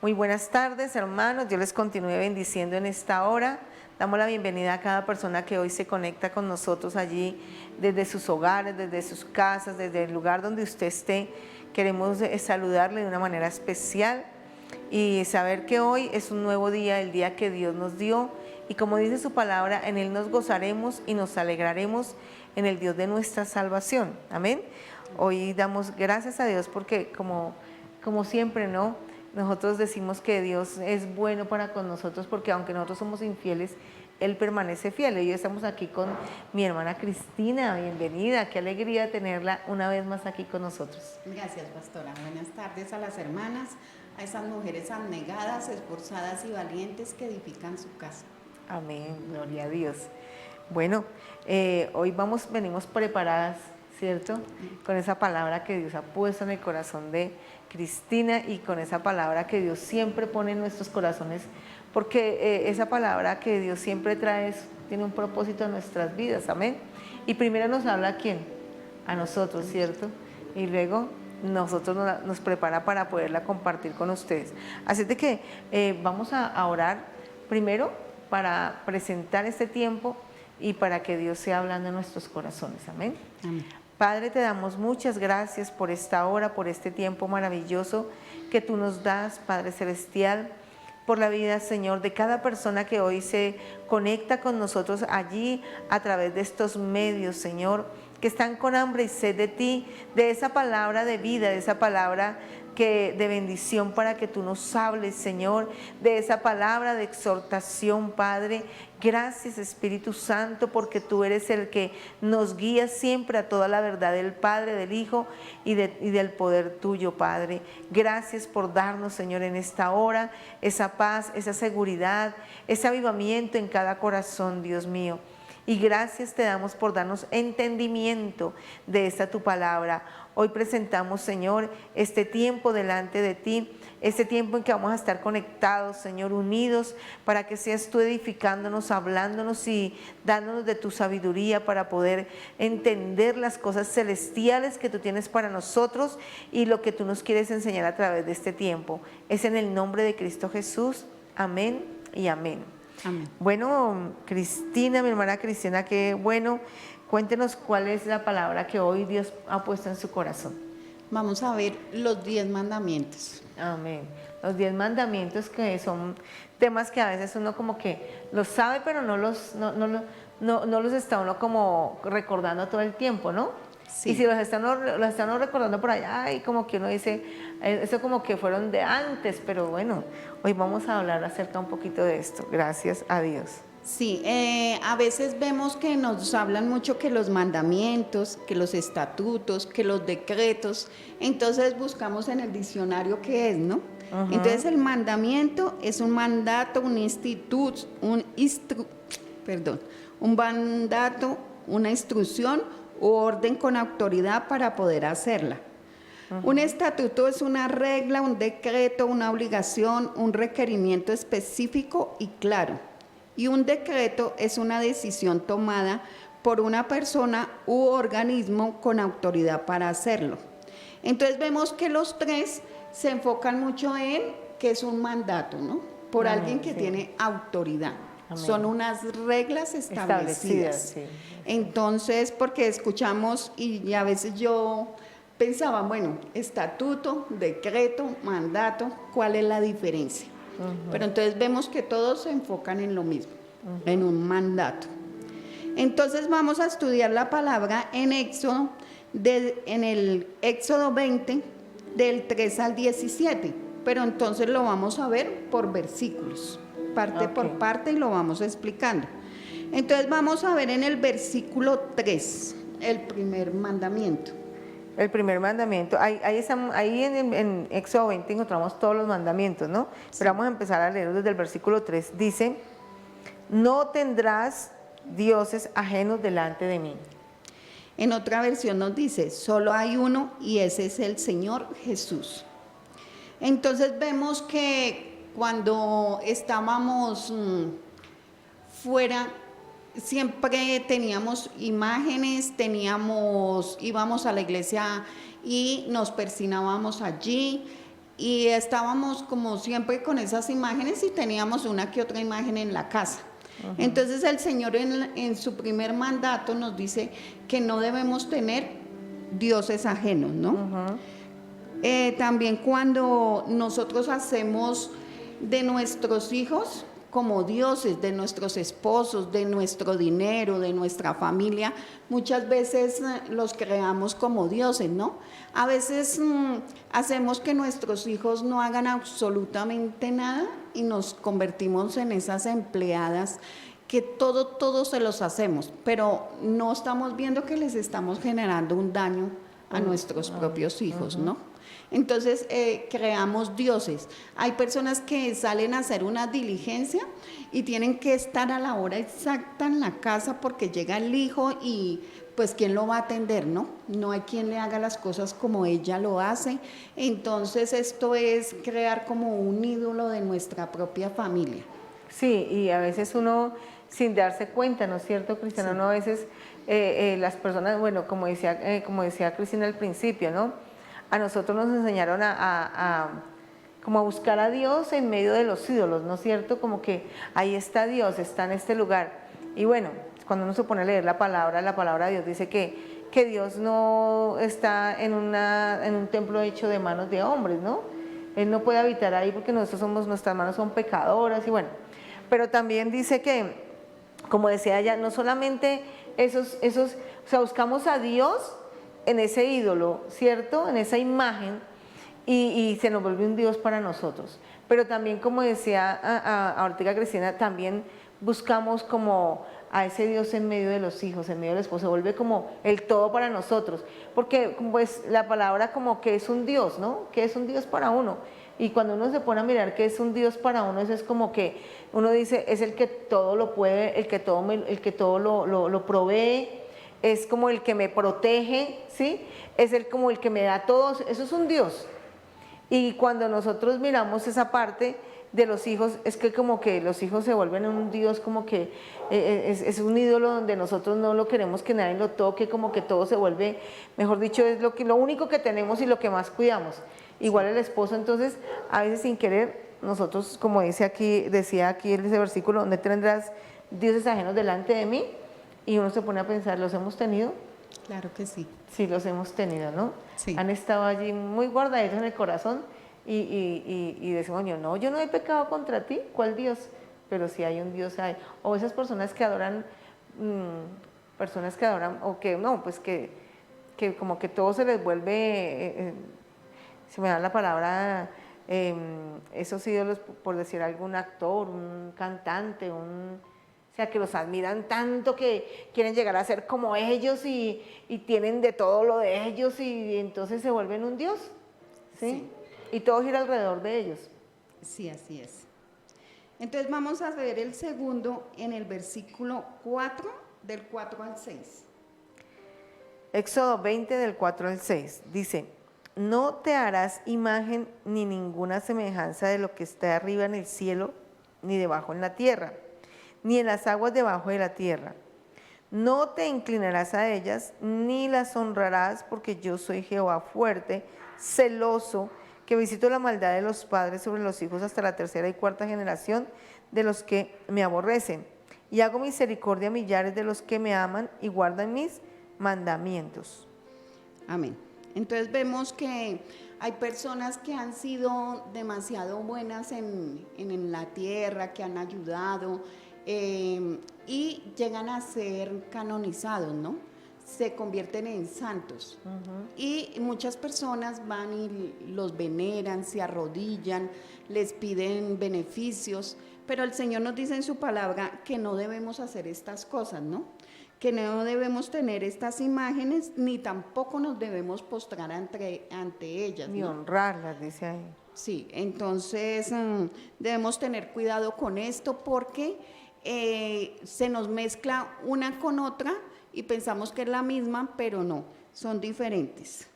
Muy buenas tardes, hermanos. Dios les continúe bendiciendo en esta hora. Damos la bienvenida a cada persona que hoy se conecta con nosotros allí, desde sus hogares, desde sus casas, desde el lugar donde usted esté. Queremos saludarle de una manera especial y saber que hoy es un nuevo día, el día que Dios nos dio. Y como dice su palabra, en Él nos gozaremos y nos alegraremos en el Dios de nuestra salvación. Amén. Hoy damos gracias a Dios porque como siempre, ¿no? Nosotros decimos que Dios es bueno para con nosotros porque aunque nosotros somos infieles, Él permanece fiel. Y hoy estamos aquí con mi hermana Cristina. Bienvenida, qué alegría tenerla una vez más aquí con nosotros. Gracias, pastora. Buenas tardes a las hermanas, a esas mujeres abnegadas, esforzadas y valientes que edifican su casa. Amén, gloria a Dios. Bueno, hoy venimos preparadas, ¿cierto? Con esa palabra que Dios ha puesto en el corazón de Cristina y con esa palabra que Dios siempre pone en nuestros corazones, porque esa palabra que Dios siempre trae tiene un propósito en nuestras vidas, amén. Y primero nos habla a quién, a nosotros, ¿cierto? Y luego nos prepara para poderla compartir con ustedes. Así de que vamos a orar primero para presentar este tiempo y para que Dios sea hablando en nuestros corazones, amén. Amén. Padre, te damos muchas gracias por esta hora, por este tiempo maravilloso que tú nos das, Padre Celestial, por la vida, Señor, de cada persona que hoy se conecta con nosotros allí a través de estos medios, Señor, que están con hambre y sed de ti, de esa palabra de vida, de esa palabra de bendición para que tú nos hables, Señor, de esa palabra de exhortación, Padre. Gracias, Espíritu Santo, porque tú eres el que nos guía siempre a toda la verdad del Padre, del Hijo y del poder tuyo, Padre. Gracias por darnos, Señor, en esta hora esa paz, esa seguridad, ese avivamiento en cada corazón, Dios mío. Y gracias te damos por darnos entendimiento de esta tu palabra. Hoy presentamos, Señor, este tiempo delante de ti, este tiempo en que vamos a estar conectados, Señor, unidos, para que seas tú edificándonos, hablándonos y dándonos de tu sabiduría para poder entender las cosas celestiales que tú tienes para nosotros y lo que tú nos quieres enseñar a través de este tiempo. Es en el nombre de Cristo Jesús. Amén y amén. Amén. Bueno, Cristina, mi hermana Cristina, qué bueno. Cuéntenos cuál es la palabra que hoy Dios ha puesto en su corazón. Vamos a ver los 10 mandamientos. Amén. Los 10 mandamientos, que son temas que a veces uno como que los sabe, pero no los está uno como recordando todo el tiempo, ¿no? Sí. Y si los están recordando por allá, y como que uno dice, eso como que fueron de antes, pero bueno, hoy vamos a hablar acerca un poquito de esto. Gracias a Dios. Sí, a veces vemos que nos hablan mucho que los mandamientos, que los estatutos, que los decretos, entonces buscamos en el diccionario qué es, ¿no? Entonces el mandamiento es un mandato, un mandato, una instrucción u orden con autoridad para poder hacerla. Un estatuto es una regla, un decreto, una obligación, un requerimiento específico y claro. Y un decreto es una decisión tomada por una persona u organismo con autoridad para hacerlo. Entonces vemos que los tres se enfocan mucho en que es un mandato, ¿no? Por alguien que tiene autoridad. Amén. Son unas reglas establecidas. Sí. Entonces, porque escuchamos y a veces yo pensaba, bueno, estatuto, decreto, mandato, ¿cuál es la diferencia? Pero entonces vemos que todos se enfocan en lo mismo, en un mandato. Entonces vamos a estudiar la palabra en Éxodo, en el Éxodo 20, del 3 al 17, pero entonces lo vamos a ver por versículos, parte por parte, y lo vamos explicando. Entonces vamos a ver en el versículo 3, el primer mandamiento. El primer mandamiento, ahí en Éxodo 20 encontramos todos los mandamientos, ¿no? Sí. Pero vamos a empezar a leer desde el versículo 3. Dice, no tendrás dioses ajenos delante de mí. En otra versión nos dice, solo hay uno y ese es el Señor Jesús. Entonces vemos que cuando estábamos fuera, siempre teníamos imágenes, íbamos a la iglesia y nos persignábamos allí y estábamos como siempre con esas imágenes y teníamos una que otra imagen en la casa. Entonces el Señor en su primer mandato nos dice que no debemos tener dioses ajenos, ¿no? También cuando nosotros hacemos de nuestros hijos como dioses, de nuestros esposos, de nuestro dinero, de nuestra familia, muchas veces los creamos como dioses, ¿no? A veces hacemos que nuestros hijos no hagan absolutamente nada y nos convertimos en esas empleadas que todo se los hacemos, pero no estamos viendo que les estamos generando un daño a nuestros propios hijos, ¿no? Entonces creamos dioses. Hay personas que salen a hacer una diligencia y tienen que estar a la hora exacta en la casa porque llega el hijo y pues ¿quién lo va a atender, no? No hay quien le haga las cosas como ella lo hace. Entonces esto es crear como un ídolo de nuestra propia familia. Sí, y a veces uno sin darse cuenta, ¿no es cierto, Cristina? Sí. Uno a veces, las personas, bueno, como decía Cristina al principio, ¿no? A nosotros nos enseñaron como a buscar a Dios en medio de los ídolos, ¿no es cierto? Como que ahí está Dios, está en este lugar. Y bueno, cuando uno se pone a leer la palabra de Dios dice que Dios no está en un templo hecho de manos de hombres, ¿no? Él no puede habitar ahí porque nuestras manos son pecadoras y bueno. Pero también dice que, como decía ella, no solamente o sea, buscamos a Dios en ese ídolo, ¿cierto? En esa imagen y se nos vuelve un Dios para nosotros. Pero también, como decía ahorita Cristina, también buscamos como a ese Dios en medio de los hijos, en medio del esposo, se vuelve como el todo para nosotros. Porque pues la palabra como que es un Dios, ¿no? Que es un Dios para uno. Y cuando uno se pone a mirar que es un Dios para uno, eso es como que uno dice, es el que todo lo puede, el que todo lo provee, es como el que me protege, ¿sí? Es como el que me da todo, eso es un Dios. Y cuando nosotros miramos esa parte de los hijos, es que como que los hijos se vuelven un Dios, como que es un ídolo donde nosotros no lo queremos que nadie lo toque, como que todo se vuelve, mejor dicho, es lo único que tenemos y lo que más cuidamos. Igual el esposo, entonces, a veces sin querer, nosotros, como decía aquí ese versículo, ¿dónde tendrás dioses ajenos delante de mí? Y uno se pone a pensar, ¿los hemos tenido? Claro que sí. Sí, los hemos tenido, ¿no? Sí. Han estado allí muy guardaditos en el corazón y decimos, yo no he pecado contra ti, ¿cuál Dios? Pero si hay un Dios ahí. O esas personas que adoran, o que no, pues que como que todo se les vuelve, se me da la palabra, esos ídolos, por decir algún actor, un cantante, o sea, que los admiran tanto que quieren llegar a ser como ellos y tienen de todo lo de ellos y entonces se vuelven un Dios, ¿sí? Y todo gira alrededor de ellos. Sí, así es. Entonces vamos a ver el segundo en el versículo 4, del 4 al 6. Éxodo 20, del 4 al 6, dice, no te harás imagen ni ninguna semejanza de lo que está arriba en el cielo, ni debajo en la tierra, ni en las aguas debajo de la tierra. No te inclinarás a ellas, ni las honrarás, porque yo soy Jehová fuerte, celoso, que visito la maldad de los padres sobre los hijos hasta la tercera y cuarta generación de los que me aborrecen. Y hago misericordia a millares de los que me aman y guardan mis mandamientos. Amén. Entonces vemos que hay personas que han sido demasiado buenas en la tierra, que han ayudado y llegan a ser canonizados, ¿no? Se convierten en santos. Y muchas personas van y los veneran, se arrodillan, les piden beneficios, pero el Señor nos dice en su palabra que no debemos hacer estas cosas, ¿no? Que no debemos tener estas imágenes, ni tampoco nos debemos postrar ante ellas, ni ¿no? honrarlas, dice ahí. Sí, entonces debemos tener cuidado con esto porque se nos mezcla una con otra y pensamos que es la misma, pero no, son diferentes,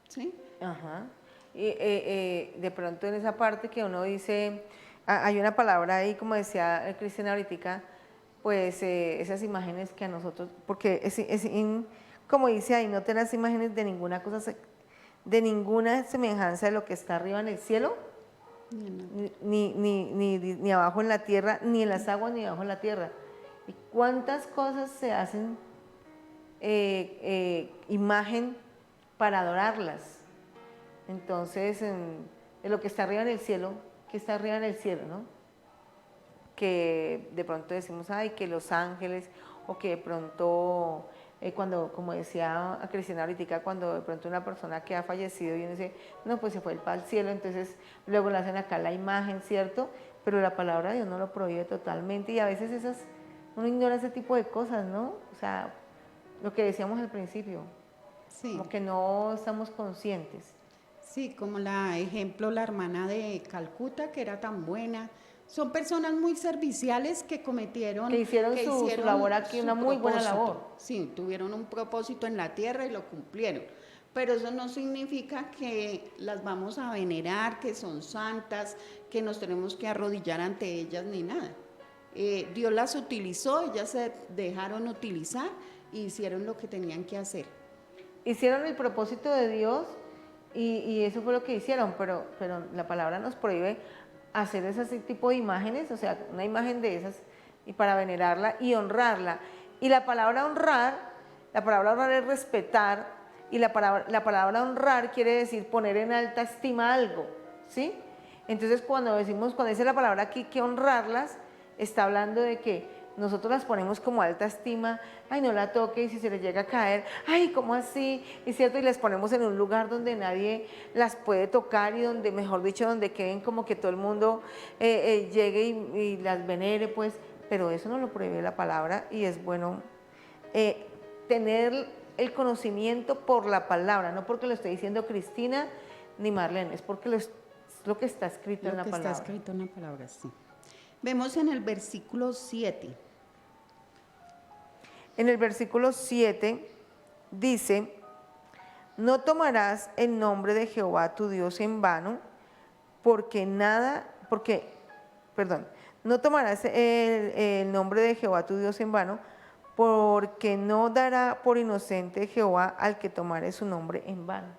¿sí? Ajá. Y de pronto en esa parte que uno dice, hay una palabra ahí, como decía Cristina ahorita, pues esas imágenes que a nosotros, porque como dice ahí, no te las imágenes de ninguna cosa de ninguna semejanza de lo que está arriba en el cielo, ni abajo en la tierra, ni en las aguas, ni abajo en la tierra. ¿Y cuántas cosas se hacen imagen para adorarlas? Entonces, de lo que está arriba en el cielo, ¿qué está arriba en el cielo, no? Que de pronto decimos, ay, que los ángeles, o que de pronto, cuando, como decía a Cristina ahorita, cuando de pronto una persona que ha fallecido y uno dice, no, pues se fue para el cielo, entonces luego le hacen acá la imagen, ¿cierto? Pero la palabra de Dios no lo prohíbe totalmente, y a veces uno ignora ese tipo de cosas, ¿no? O sea, lo que decíamos al principio, Sí. como que no estamos conscientes. Sí, como la hermana de Calcuta, que era tan buena. Son personas muy serviciales que Que hicieron su labor aquí, su una muy buena labor. Sí, tuvieron un propósito en la tierra y lo cumplieron. Pero eso no significa que las vamos a venerar, que son santas, que nos tenemos que arrodillar ante ellas ni nada. Dios las utilizó, ellas se dejaron utilizar e hicieron lo que tenían que hacer. Hicieron el propósito de Dios y eso fue lo que hicieron, pero la palabra nos prohíbe hacer ese tipo de imágenes, o sea, una imagen de esas, y para venerarla y honrarla. Y la palabra honrar es respetar, y la palabra honrar quiere decir poner en alta estima algo, ¿sí? Entonces cuando dice la palabra aquí que honrarlas, está hablando de que nosotros las ponemos como alta estima, ay, no la toque, y si se les llega a caer, ay, ¿cómo así? ¿Es cierto? Y las ponemos en un lugar donde nadie las puede tocar y donde, mejor dicho, donde queden como que todo el mundo llegue y las venere, pues, pero eso no lo prohíbe la palabra, y es bueno tener el conocimiento por la palabra, no porque lo esté diciendo Cristina ni Marlene, es porque es lo que está escrito en la palabra. Está escrito en la palabra, sí. Vemos en el versículo 7. En el versículo 7 dice, no tomarás el nombre de Jehová tu Dios en vano, no tomarás el nombre de Jehová tu Dios en vano, porque no dará por inocente Jehová al que tomare su nombre en vano.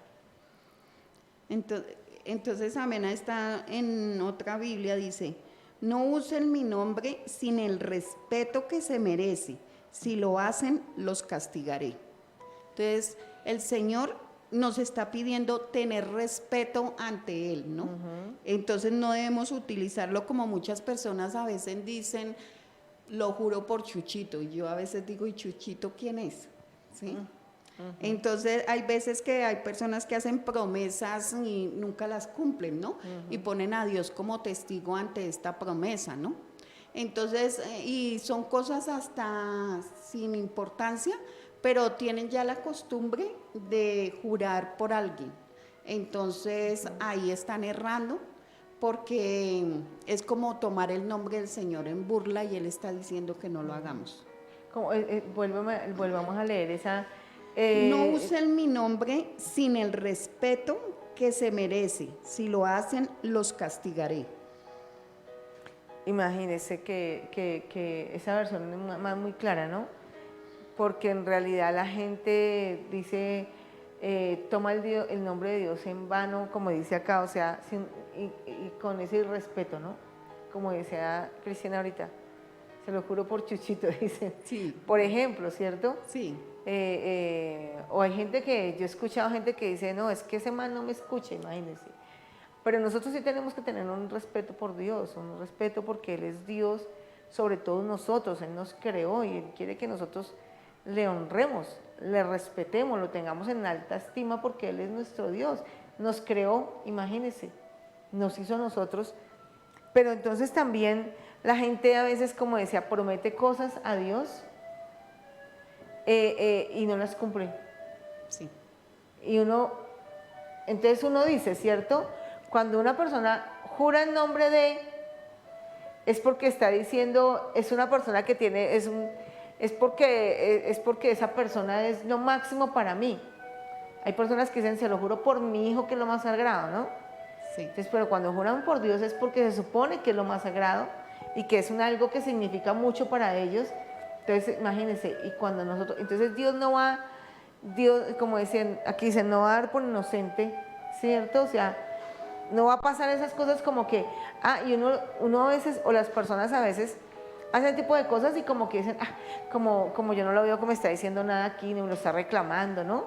Entonces amén, está en otra Biblia, dice, no usen mi nombre sin el respeto que se merece. Si lo hacen, los castigaré. Entonces, el Señor nos está pidiendo tener respeto ante Él, ¿no? Entonces, no debemos utilizarlo como muchas personas a veces dicen, lo juro por Chuchito. Y yo a veces digo, ¿y Chuchito quién es? ¿Sí? Entonces hay veces que hay personas que hacen promesas y nunca las cumplen, ¿no? Y ponen a Dios como testigo ante esta promesa, ¿no? Entonces, y son cosas hasta sin importancia, pero tienen ya la costumbre de jurar por alguien. Entonces ahí están errando, porque es como tomar el nombre del Señor en burla y Él está diciendo que no lo hagamos. Volvamos a leer esa... no usen mi nombre sin el respeto que se merece. Si lo hacen, los castigaré. Imagínense que esa versión es muy clara, ¿no? Porque en realidad la gente dice, toma el nombre de Dios en vano, como dice acá, o sea, y con ese irrespeto, ¿no? Como decía Cristina ahorita, se lo juro por Chuchito, dice. Sí. Por ejemplo, ¿cierto? Sí. O hay gente yo he escuchado gente que dice, no, es que ese man no me escucha, imagínense. Pero nosotros sí tenemos que tener un respeto por Dios, un respeto porque Él es Dios sobre todos nosotros, Él nos creó y Él quiere que nosotros le honremos, le respetemos, lo tengamos en alta estima porque Él es nuestro Dios. Nos creó, imagínense, nos hizo a nosotros. Pero entonces también la gente a veces, como decía, promete cosas a Dios y no las cumple. Sí. Y entonces uno dice, ¿cierto? Cuando una persona jura en nombre de, es porque está diciendo, es una persona que tiene, es porque esa persona es lo máximo para mí. Hay personas que dicen, se lo juro por mi hijo que es lo más sagrado, ¿no? Sí. Entonces, pero cuando juran por Dios es porque se supone que es lo más sagrado y que es algo que significa mucho para ellos. Entonces, imagínense, y cuando entonces Dios no va Dios, como dicen, aquí dicen, no va a dar por inocente, ¿cierto? O sea, no va a pasar esas cosas como que, y uno a veces, o las personas a veces, hacen ese tipo de cosas y como que dicen, como yo no lo veo que me está diciendo nada aquí, ni me lo está reclamando, ¿no?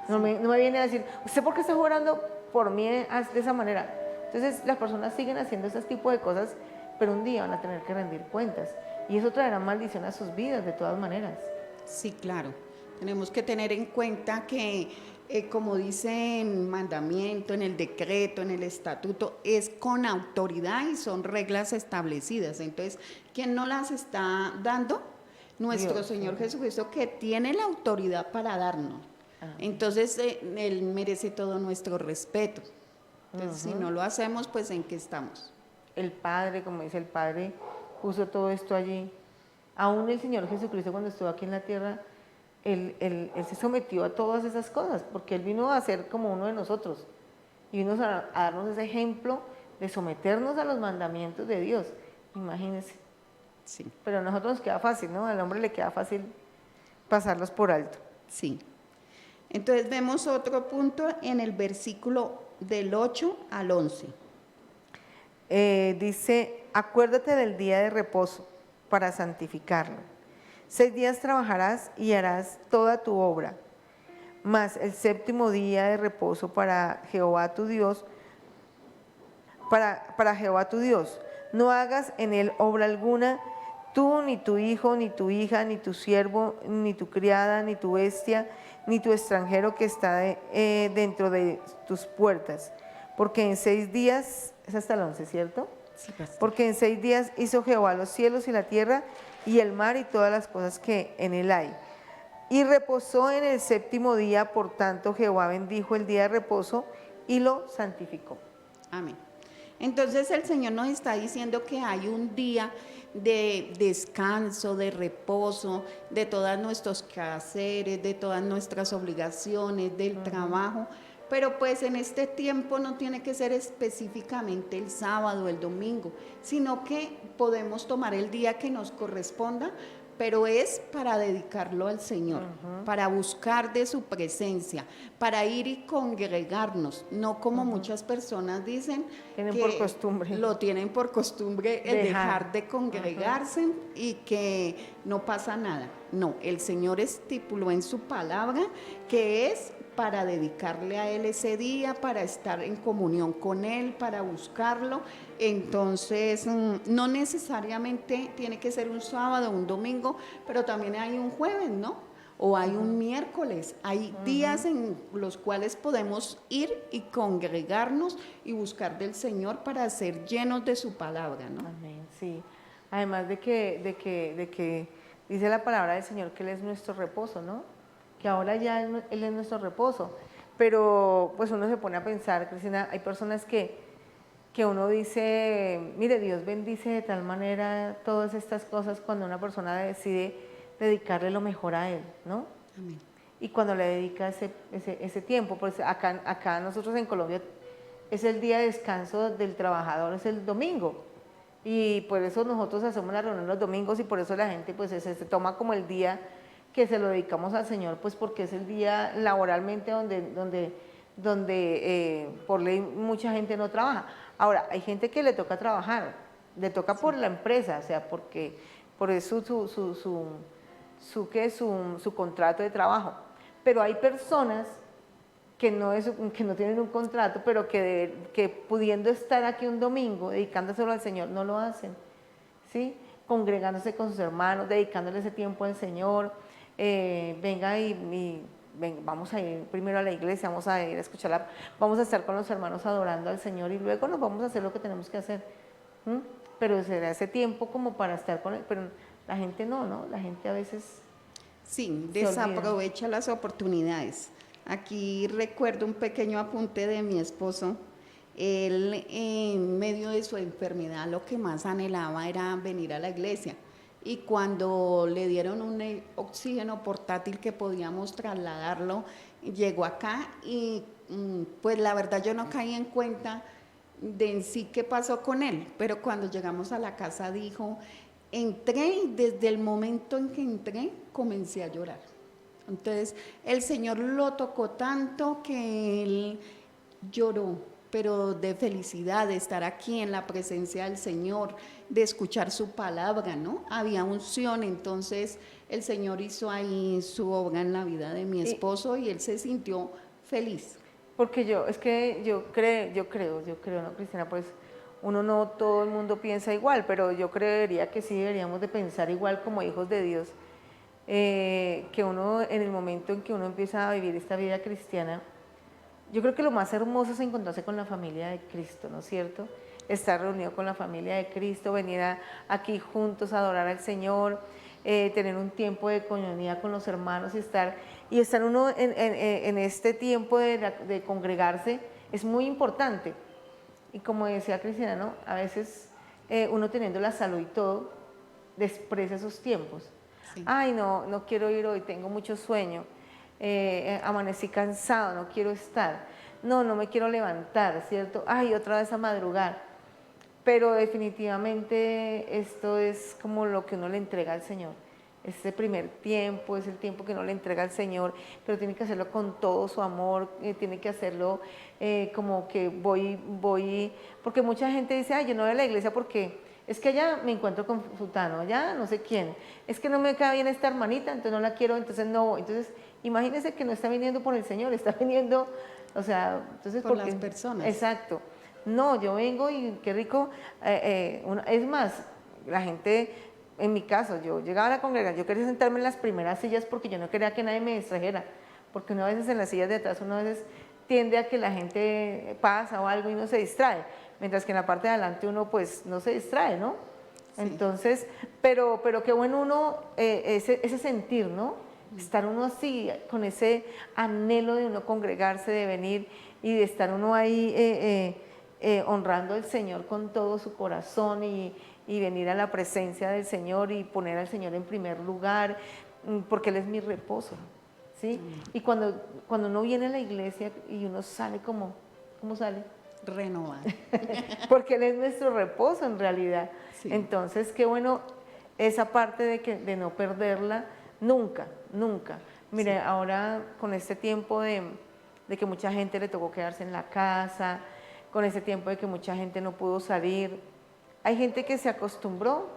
No me viene a decir, ¿usted por qué está orando por mí de esa manera? Entonces las personas siguen haciendo ese tipo de cosas, pero un día van a tener que rendir cuentas. Y eso traerá maldición a sus vidas de todas maneras. Sí, claro. Tenemos que tener en cuenta que, como dice en mandamiento, en el decreto, en el estatuto, es con autoridad y son reglas establecidas. Entonces, ¿quién no las está dando? Nuestro Dios, Señor sí. Jesucristo, que tiene la autoridad para darnos. Entonces, Él merece todo nuestro respeto. Entonces, si no lo hacemos, pues ¿en qué estamos? El Padre, como dice el Padre, puso todo esto allí. Aún el Señor Jesucristo cuando estuvo aquí en la tierra, él se sometió a todas esas cosas, porque Él vino a ser como uno de nosotros. Y vino a darnos ese ejemplo de someternos a los mandamientos de Dios. Imagínense. Sí, Pero a nosotros nos queda fácil, ¿no? Al hombre le queda fácil pasarlos por alto. sí. Entonces vemos otro punto en el versículo del 8 al 11. Dice, acuérdate del día de reposo para santificarlo. 6 días trabajarás y harás toda tu obra, mas el séptimo día de reposo para Jehová tu Dios, para Jehová tu Dios. No hagas en él obra alguna, tú, ni tu hijo, ni tu hija, ni tu siervo, ni tu criada, ni tu bestia, ni tu extranjero que está dentro de tus puertas. Porque en 6 días, es hasta el 11, ¿cierto? Sí, pastor. Porque en 6 días hizo Jehová los cielos y la tierra y el mar y todas las cosas que en él hay. Y reposó en el séptimo día, por tanto Jehová bendijo el día de reposo y lo santificó. Amén. Entonces el Señor nos está diciendo que hay un día de descanso, de reposo, de todos nuestros quehaceres, de todas nuestras obligaciones, del trabajo. Pero pues en este tiempo no tiene que ser específicamente el sábado, el domingo, sino que podemos tomar el día que nos corresponda, pero es para dedicarlo al Señor, para buscar de su presencia, para ir y congregarnos, no como muchas personas dicen Tienen que por costumbre. lo tienen por costumbre el Dejar. dejar de congregarse y que no pasa nada. No, el Señor estipuló en su palabra que es para dedicarle a Él ese día, para estar en comunión con Él, para buscarlo. Entonces, no necesariamente tiene que ser un sábado o un domingo, pero también hay un jueves, ¿no? O hay un miércoles. Hay días en los cuales podemos ir y congregarnos y buscar del Señor para ser llenos de su palabra, ¿no? Amén, sí. Además de que dice la palabra del Señor que Él es nuestro reposo, ¿no? Que ahora ya Él es nuestro reposo. Pero pues uno se pone a pensar, Cristina, hay personas que uno dice, mire, Dios bendice de tal manera todas estas cosas cuando una persona decide dedicarle lo mejor a Él, ¿no? Amén. Y cuando le dedica ese tiempo, pues acá nosotros en Colombia es el día de descanso del trabajador, es el domingo. Y por eso nosotros hacemos la reunión los domingos y por eso la gente pues se toma como el día que se lo dedicamos al Señor, pues porque es el día laboralmente donde por ley mucha gente no trabaja. Ahora, hay gente que le toca trabajar, le toca por la empresa, o sea, porque por eso su contrato de trabajo. Pero hay personas que no tienen un contrato, pero que pudiendo estar aquí un domingo, dedicándoselo al Señor, no lo hacen, ¿sí? Congregándose con sus hermanos, dedicándole ese tiempo al Señor. Venga vamos a ir primero a la iglesia, vamos a ir a escucharla, vamos a estar con los hermanos adorando al Señor y luego nos vamos a hacer lo que tenemos que hacer. Pero será ese tiempo como para estar con él, pero la gente no, la gente a veces Sí, se olvida. desaprovecha las oportunidades. Aquí recuerdo un pequeño apunte de mi esposo. Él, en medio de su enfermedad, lo que más anhelaba era venir a la iglesia. Y cuando le dieron un oxígeno portátil que podíamos trasladarlo, llegó acá y pues la verdad yo no caí en cuenta de en sí qué pasó con él, pero cuando llegamos a la casa dijo, entré y desde el momento en que entré comencé a llorar. Entonces, el Señor lo tocó tanto que él lloró, pero de felicidad de estar aquí en la presencia del Señor, de escuchar su palabra, ¿no? Había unción, entonces el Señor hizo ahí su obra en la vida de mi Y esposo y él se sintió feliz. porque es que yo creo, ¿no, Cristina? Pues uno no, todo el mundo piensa igual, pero yo creería que sí deberíamos de pensar igual como hijos de Dios, que uno en el momento en que uno empieza a vivir esta vida cristiana, yo creo que lo más hermoso es encontrarse con la familia de Cristo, ¿no es cierto? Estar reunido con la familia de Cristo, venir aquí juntos a adorar al Señor, tener un tiempo de comunidad con los hermanos y estar uno en este tiempo de congregarse es muy importante. Y como decía Cristina, ¿no? A veces uno teniendo la salud y todo, desprecia esos tiempos. Sí. Ay, no, no quiero ir hoy, tengo mucho sueño, amanecí cansado, no quiero estar, no, no me quiero levantar, ¿cierto? Ay, otra vez a madrugar. Pero definitivamente esto es como lo que uno le entrega al Señor. Este primer tiempo es el tiempo que uno le entrega al Señor, pero tiene que hacerlo con todo su amor, tiene que hacerlo como que voy, porque mucha gente dice, ay, yo no voy a la iglesia porque es que allá me encuentro con fulano, allá no sé quién, es que no me cae bien esta hermanita, entonces no la quiero, entonces no voy. Entonces, imagínense que no está viniendo por el Señor, está viniendo, o sea, entonces Por las personas. Exacto. No, yo vengo y qué rico, es más, la gente, en mi caso, yo llegaba a la congregación, yo quería sentarme en las primeras sillas porque yo no quería que nadie me distrajera, porque uno a veces en las sillas de atrás, uno a veces tiende a que la gente pasa o algo y no se distrae, mientras que en la parte de adelante uno pues no se distrae, ¿no? Sí. Entonces, pero qué bueno uno, ese sentir, ¿no? Estar uno así, con ese anhelo de uno congregarse, de venir y de estar uno ahí honrando al Señor con todo su corazón y venir a la presencia del Señor y poner al Señor en primer lugar, porque Él es mi reposo, ¿sí? Y cuando uno viene a la iglesia y uno sale como, ¿cómo sale? Renovado. Porque Él es nuestro reposo en realidad. Sí. Entonces, qué bueno esa parte de no perderla nunca, nunca. Mire, Sí. ahora con este tiempo de que mucha gente le tocó quedarse en la casa, con ese tiempo de que mucha gente no pudo salir, hay gente que se acostumbró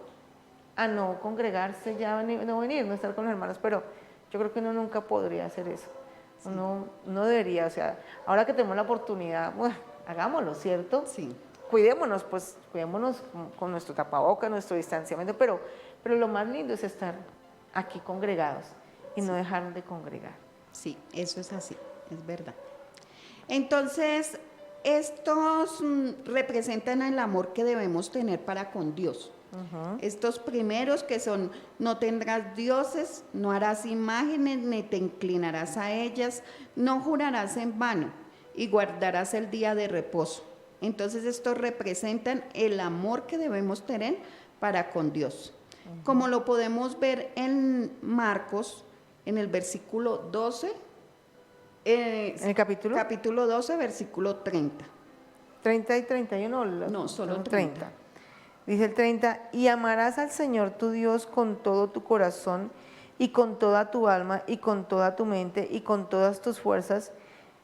a no congregarse, ya no venir, no estar con los hermanos, pero yo creo que uno nunca podría hacer eso. Sí. Uno debería, o sea, ahora que tenemos la oportunidad, bueno, hagámoslo, ¿cierto? Sí. Cuidémonos, pues, cuidémonos con nuestro tapaboca, nuestro distanciamiento, pero lo más lindo es estar aquí congregados y no dejar de congregar. Sí, eso es así, es verdad. Entonces, estos representan el amor que debemos tener para con Dios. Estos primeros que son, no tendrás dioses, no harás imágenes, ni te inclinarás a ellas, no jurarás en vano y guardarás el día de reposo. Entonces, estos representan el amor que debemos tener para con Dios. Como lo podemos ver en Marcos, en el versículo 12, ¿En el capítulo? Capítulo 12, versículo 30. 30 y 31. No, solo 30. Dice el 30, y amarás al Señor tu Dios con todo tu corazón y con toda tu alma y con toda tu mente y con todas tus fuerzas.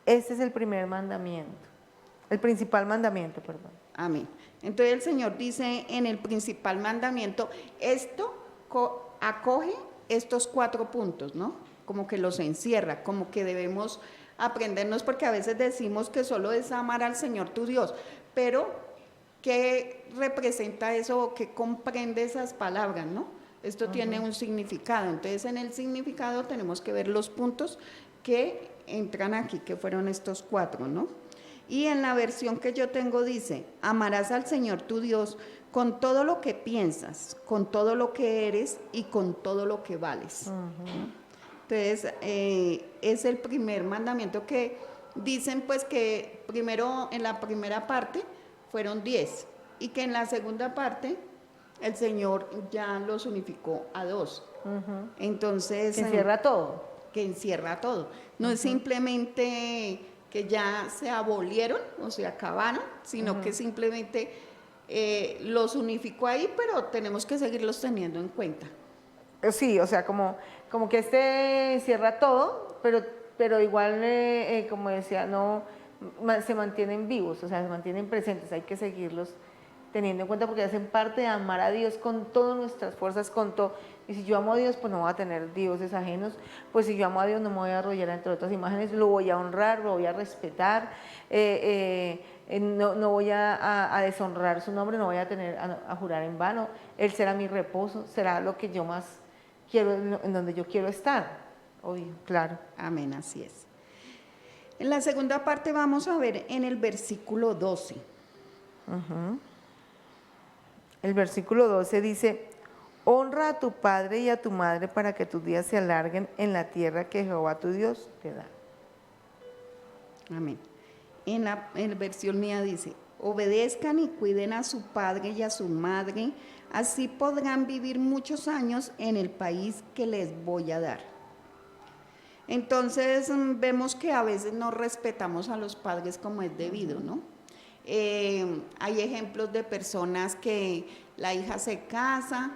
Este es el primer mandamiento, el principal mandamiento, perdón. Amén. Entonces el Señor dice en el principal mandamiento, esto acoge estos 4 puntos, ¿no? Como que los encierra, como que debemos aprendernos, porque a veces decimos que solo es amar al Señor tu Dios, pero ¿qué representa eso o qué comprende esas palabras, no? Esto tiene un significado, entonces en el significado tenemos que ver los puntos que entran aquí, que fueron estos 4, ¿no? Y en la versión que yo tengo dice, amarás al Señor tu Dios con todo lo que piensas, con todo lo que eres y con todo lo que vales. Entonces, es el primer mandamiento que dicen pues que primero en la primera parte fueron 10 y que en la segunda parte el Señor ya los unificó a 2. Entonces, Que encierra todo. Que encierra todo. No es simplemente que ya se abolieron o se acabaron, sino que simplemente los unificó ahí, pero tenemos que seguirlos teniendo en cuenta. Sí, o sea, como que cierra todo, pero igual, como decía, no se mantienen vivos, o sea, se mantienen presentes, hay que seguirlos teniendo en cuenta porque hacen parte de amar a Dios con todas nuestras fuerzas, con todo. Y si yo amo a Dios, pues no voy a tener dioses ajenos, pues si yo amo a Dios no me voy a arrollar entre otras imágenes, lo voy a honrar, lo voy a respetar, no voy a deshonrar su nombre, no voy a tener a jurar en vano, Él será mi reposo, será lo que yo más quiero, en donde yo quiero estar, obvio, claro. Amén, así es. En la segunda parte vamos a ver en el versículo 12. El versículo 12 dice, honra a tu padre y a tu madre para que tus días se alarguen en la tierra que Jehová tu Dios te da. Amén. En la versión mía dice, obedezcan y cuiden a su padre y a su madre, así podrán vivir muchos años en el país que les voy a dar. Entonces vemos que a veces no respetamos a los padres como es debido, ¿no? Hay ejemplos de personas que la hija se casa,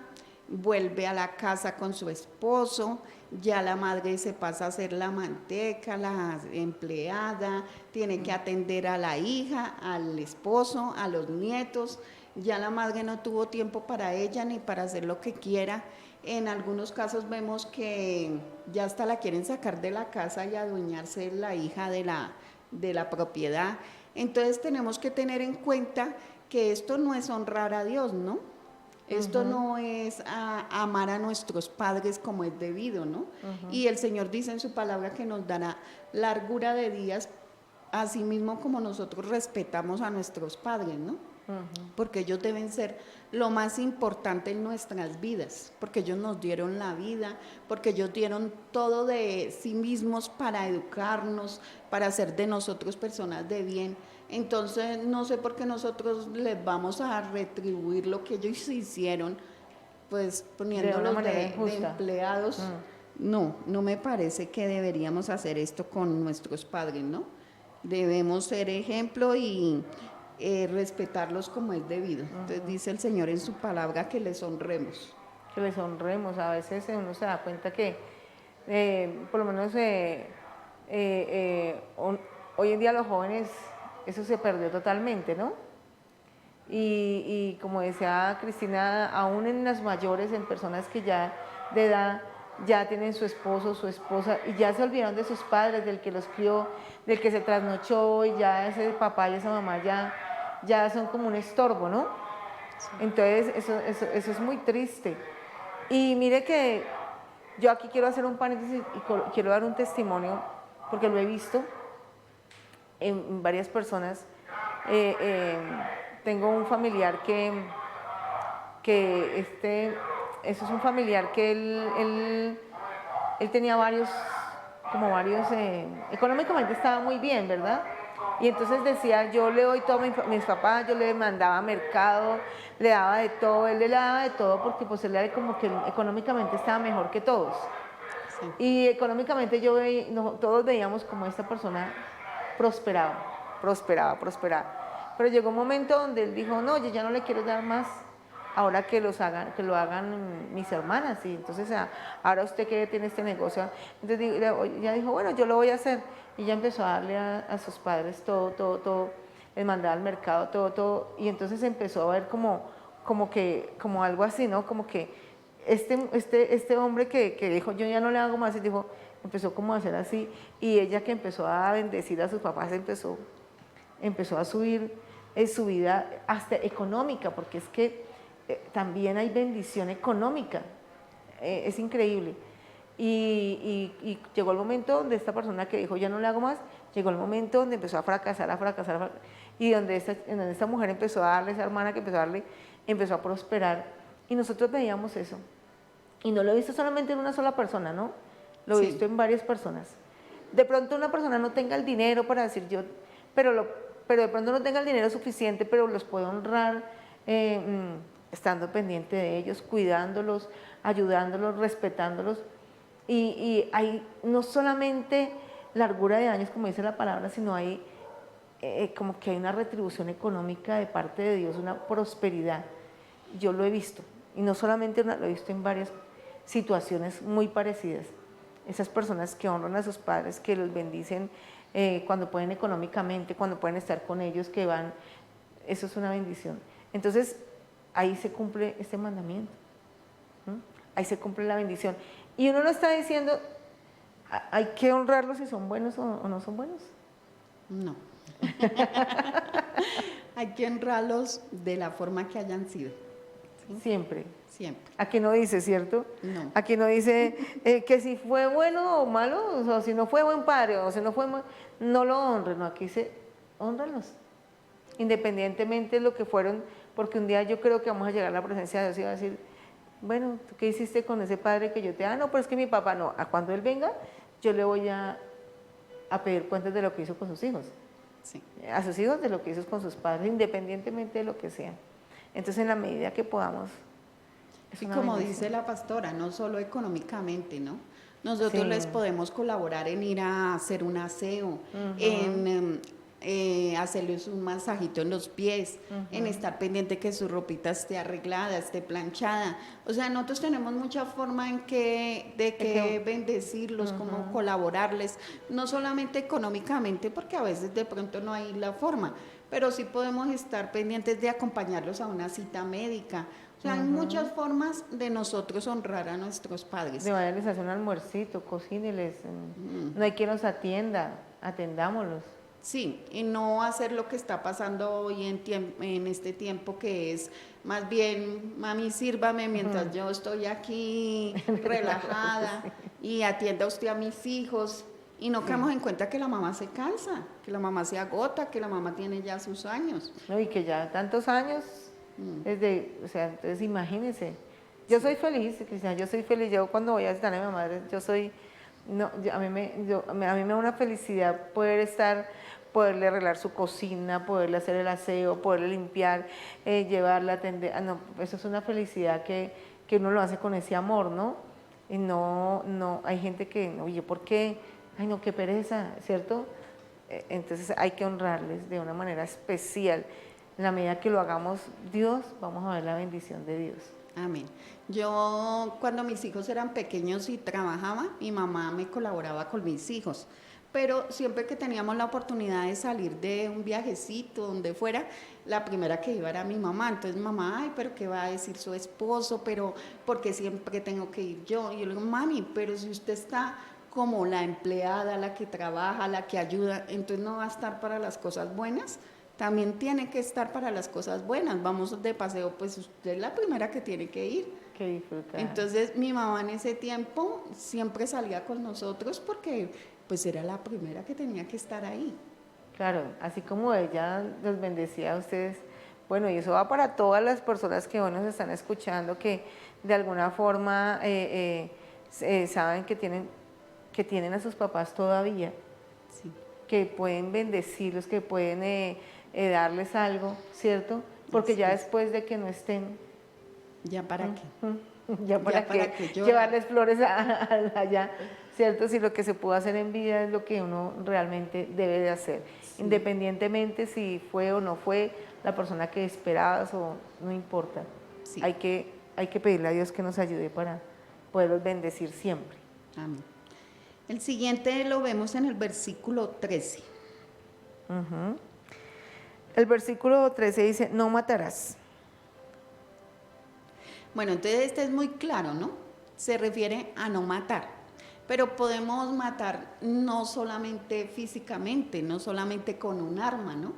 vuelve a la casa con su esposo, ya la madre se pasa a ser la manteca, la empleada, tiene que atender a la hija, al esposo, a los nietos, ya la madre no tuvo tiempo para ella ni para hacer lo que quiera. En algunos casos vemos que ya hasta la quieren sacar de la casa y adueñarse la hija de la propiedad. Entonces tenemos que tener en cuenta que esto no es honrar a Dios, ¿no? Esto no es amar a nuestros padres como es debido, ¿no? Y el Señor dice en su palabra que nos dará largura de días, así mismo como nosotros respetamos a nuestros padres, ¿no? Porque ellos deben ser lo más importante en nuestras vidas, porque ellos nos dieron la vida, porque ellos dieron todo de sí mismos para educarnos, para hacer de nosotros personas de bien. Entonces no sé por qué nosotros les vamos a retribuir lo que ellos hicieron, pues poniéndolos de empleados. No, no me parece que deberíamos hacer esto con nuestros padres, ¿no? Debemos ser ejemplo y respetarlos como es debido. Entonces dice el Señor en su palabra que les honremos. Que les honremos. A veces uno se da cuenta que, por lo menos hoy en día los jóvenes, eso se perdió totalmente, ¿no? Y como decía Cristina, aún en las mayores, en personas que ya de edad, ya tienen su esposo, su esposa, y ya se olvidaron de sus padres, del que los crió, del que se trasnochó, y ya ese papá y esa mamá ya son como un estorbo, ¿no? Sí. Entonces eso es muy triste. Y mire que yo aquí quiero hacer un paréntesis y quiero dar un testimonio, porque lo he visto en varias personas. Tengo un familiar eso es un familiar que él tenía varios, económicamente estaba muy bien, ¿verdad? Y entonces decía, yo le doy todo a mis papás, yo le mandaba a mercado, le daba de todo, él le daba de todo porque pues él era como que económicamente estaba mejor que todos. Sí. Y económicamente todos veíamos como esta persona prosperaba. Pero llegó un momento donde él dijo, no, yo ya no le quiero dar más, ahora que lo hagan mis hermanas, y entonces ahora usted que tiene este negocio, entonces ya dijo, bueno, yo lo voy a hacer, y ya empezó a darle a sus padres todo, les mandaba al mercado todo, y entonces empezó a ver como algo así, ¿no? Como que este hombre que dijo, yo ya no le hago más, y dijo, empezó como a hacer así, y ella que empezó a bendecir a sus papás, empezó a subir su vida hasta económica, porque es que también hay bendición económica, es increíble. Y llegó el momento donde esta persona que dijo, ya no le hago más, llegó el momento donde empezó a fracasar, y donde esta mujer empezó a darle, esa hermana que empezó a darle, empezó a prosperar, y nosotros veíamos eso. Y no lo he visto solamente en una sola persona, ¿no? Lo he visto en varias personas. De pronto una persona no tenga el dinero para decir yo, pero de pronto no tenga el dinero suficiente, pero los puede honrar, estando pendiente de ellos, cuidándolos, ayudándolos, respetándolos. Y hay no solamente largura de años, como dice la palabra, sino hay como que hay una retribución económica de parte de Dios, una prosperidad. Yo lo he visto, y no solamente lo he visto en situaciones muy parecidas. Esas personas que honran a sus padres, que los bendicen cuando pueden económicamente, cuando pueden estar con ellos, que van, eso es una bendición. Entonces, ahí se cumple este mandamiento. Ahí se cumple la bendición. Y uno no está diciendo, hay que honrarlos si son buenos o no son buenos. No. Hay que honrarlos de la forma que hayan sido. ¿Sí? Siempre. Siempre. Aquí no dice, ¿cierto? No. Aquí no dice que si fue bueno o malo, o si no fue buen padre, o si no fue no lo honren. No, aquí dice, honralos. Independientemente de lo que fueron, porque un día yo creo que vamos a llegar a la presencia de Dios y va a decir, bueno, ¿tú qué hiciste con ese padre que yo te... Ah, no, pero es que mi papá no. A cuando él venga, yo le voy a pedir cuentas de lo que hizo con sus hijos. Sí. A sus hijos de lo que hizo con sus padres, independientemente de lo que sea. Entonces, en la medida que podamos... Y como dice la pastora, no solo económicamente, ¿no? Nosotros les podemos colaborar en ir a hacer un aseo, en hacerles un masajito en los pies, en estar pendiente que su ropita esté arreglada, esté planchada. O sea, nosotros tenemos mucha forma de que bendecirlos, como colaborarles, no solamente económicamente, porque a veces de pronto no hay la forma, pero sí podemos estar pendientes de acompañarlos a una cita médica. O sea, hay muchas formas de nosotros honrar a nuestros padres. De manera les hace un almuercito, cocíneles, no hay quien los atienda, atendámoslos. Sí, y no hacer lo que está pasando hoy en este tiempo, que es más bien, mami, sírvame mientras yo estoy aquí relajada y atienda usted a mis hijos. Y no caemos en cuenta que la mamá se cansa, que la mamá se agota, que la mamá tiene ya sus años. No, y que ya tantos años, o sea, entonces imagínense. Yo soy feliz, Cristina, yo soy feliz. Yo cuando voy a visitar a mi madre, a mí me da una felicidad poderle arreglar su cocina, poderle hacer el aseo, poderle limpiar, llevarla, atender. No, eso es una felicidad que uno lo hace con ese amor, ¿no? Y no, hay gente que, oye, ¿por qué? Ay, no, qué pereza, ¿cierto? Entonces hay que honrarles de una manera especial. En la medida que lo hagamos Dios, vamos a ver la bendición de Dios. Amén. Yo, cuando mis hijos eran pequeños y trabajaba, mi mamá me colaboraba con mis hijos. Pero siempre que teníamos la oportunidad de salir de un viajecito, donde fuera, la primera que iba era mi mamá. Entonces, mamá, ay, pero ¿qué va a decir su esposo? Pero, ¿por qué siempre tengo que ir yo? Y yo le digo, mami, pero si usted está como la empleada, la que trabaja, la que ayuda, entonces no va a estar para las cosas buenas. También tiene que estar para las cosas buenas. Vamos de paseo, pues usted es la primera que tiene que ir. Que disfrutar. Entonces mi mamá en ese tiempo siempre salía con nosotros porque pues era la primera que tenía que estar ahí. Claro, así como ella los bendecía a ustedes, bueno, y eso va para todas las personas que hoy nos están escuchando, que de alguna forma saben que tienen a sus papás todavía, Sí. que pueden bendecirlos, que pueden darles algo, ¿cierto? Porque ya después de que no estén, ¿Ya para qué? ya para qué llevarles flores allá, ¿cierto? Si lo que se pudo hacer en vida es lo que uno realmente debe de hacer, sí. Independientemente si fue o no fue la persona que esperabas o no importa, sí. Hay que pedirle a Dios que nos ayude para poderlos bendecir siempre. Amén. El siguiente lo vemos en el versículo 13. El versículo 13 dice, no matarás. Bueno, entonces este es muy claro, ¿no? Se refiere a no matar, pero podemos matar no solamente físicamente, no solamente con un arma, ¿no?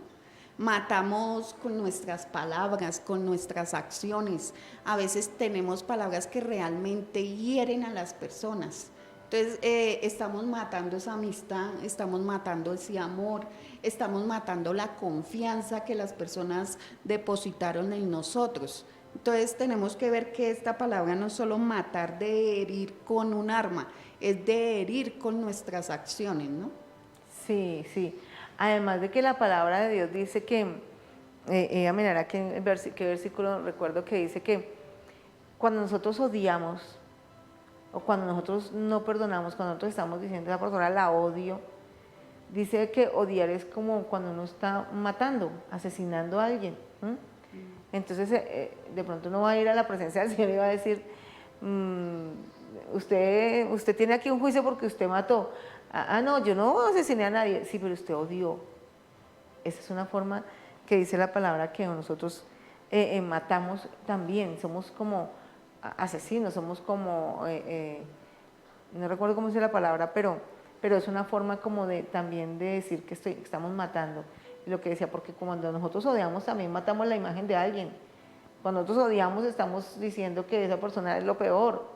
Matamos con nuestras palabras, con nuestras acciones. A veces tenemos palabras que realmente hieren a las personas. Entonces estamos matando esa amistad, estamos matando ese amor, estamos matando la confianza que las personas depositaron en nosotros. Entonces tenemos que ver que esta palabra no es solo matar de herir con un arma, es de herir con nuestras acciones, ¿no? Sí, sí. Además de que la palabra de Dios dice que, mirar aquí en qué versículo recuerdo que dice que cuando nosotros odiamos o cuando nosotros no perdonamos, cuando nosotros estamos diciendo a esa persona la odio, dice que odiar es como cuando uno está matando, asesinando a alguien. Entonces de pronto uno va a ir a la presencia del Señor y va a decir, usted tiene aquí un juicio porque usted mató. No, yo no asesiné a nadie. Sí, pero usted odió. Esa es una forma que dice la palabra que nosotros matamos también. Somos como asesinos, somos como, no recuerdo cómo dice la palabra, pero es una forma como de también de decir que estamos matando. Y lo que decía, porque cuando nosotros odiamos también matamos la imagen de alguien. Cuando nosotros odiamos estamos diciendo que esa persona es lo peor,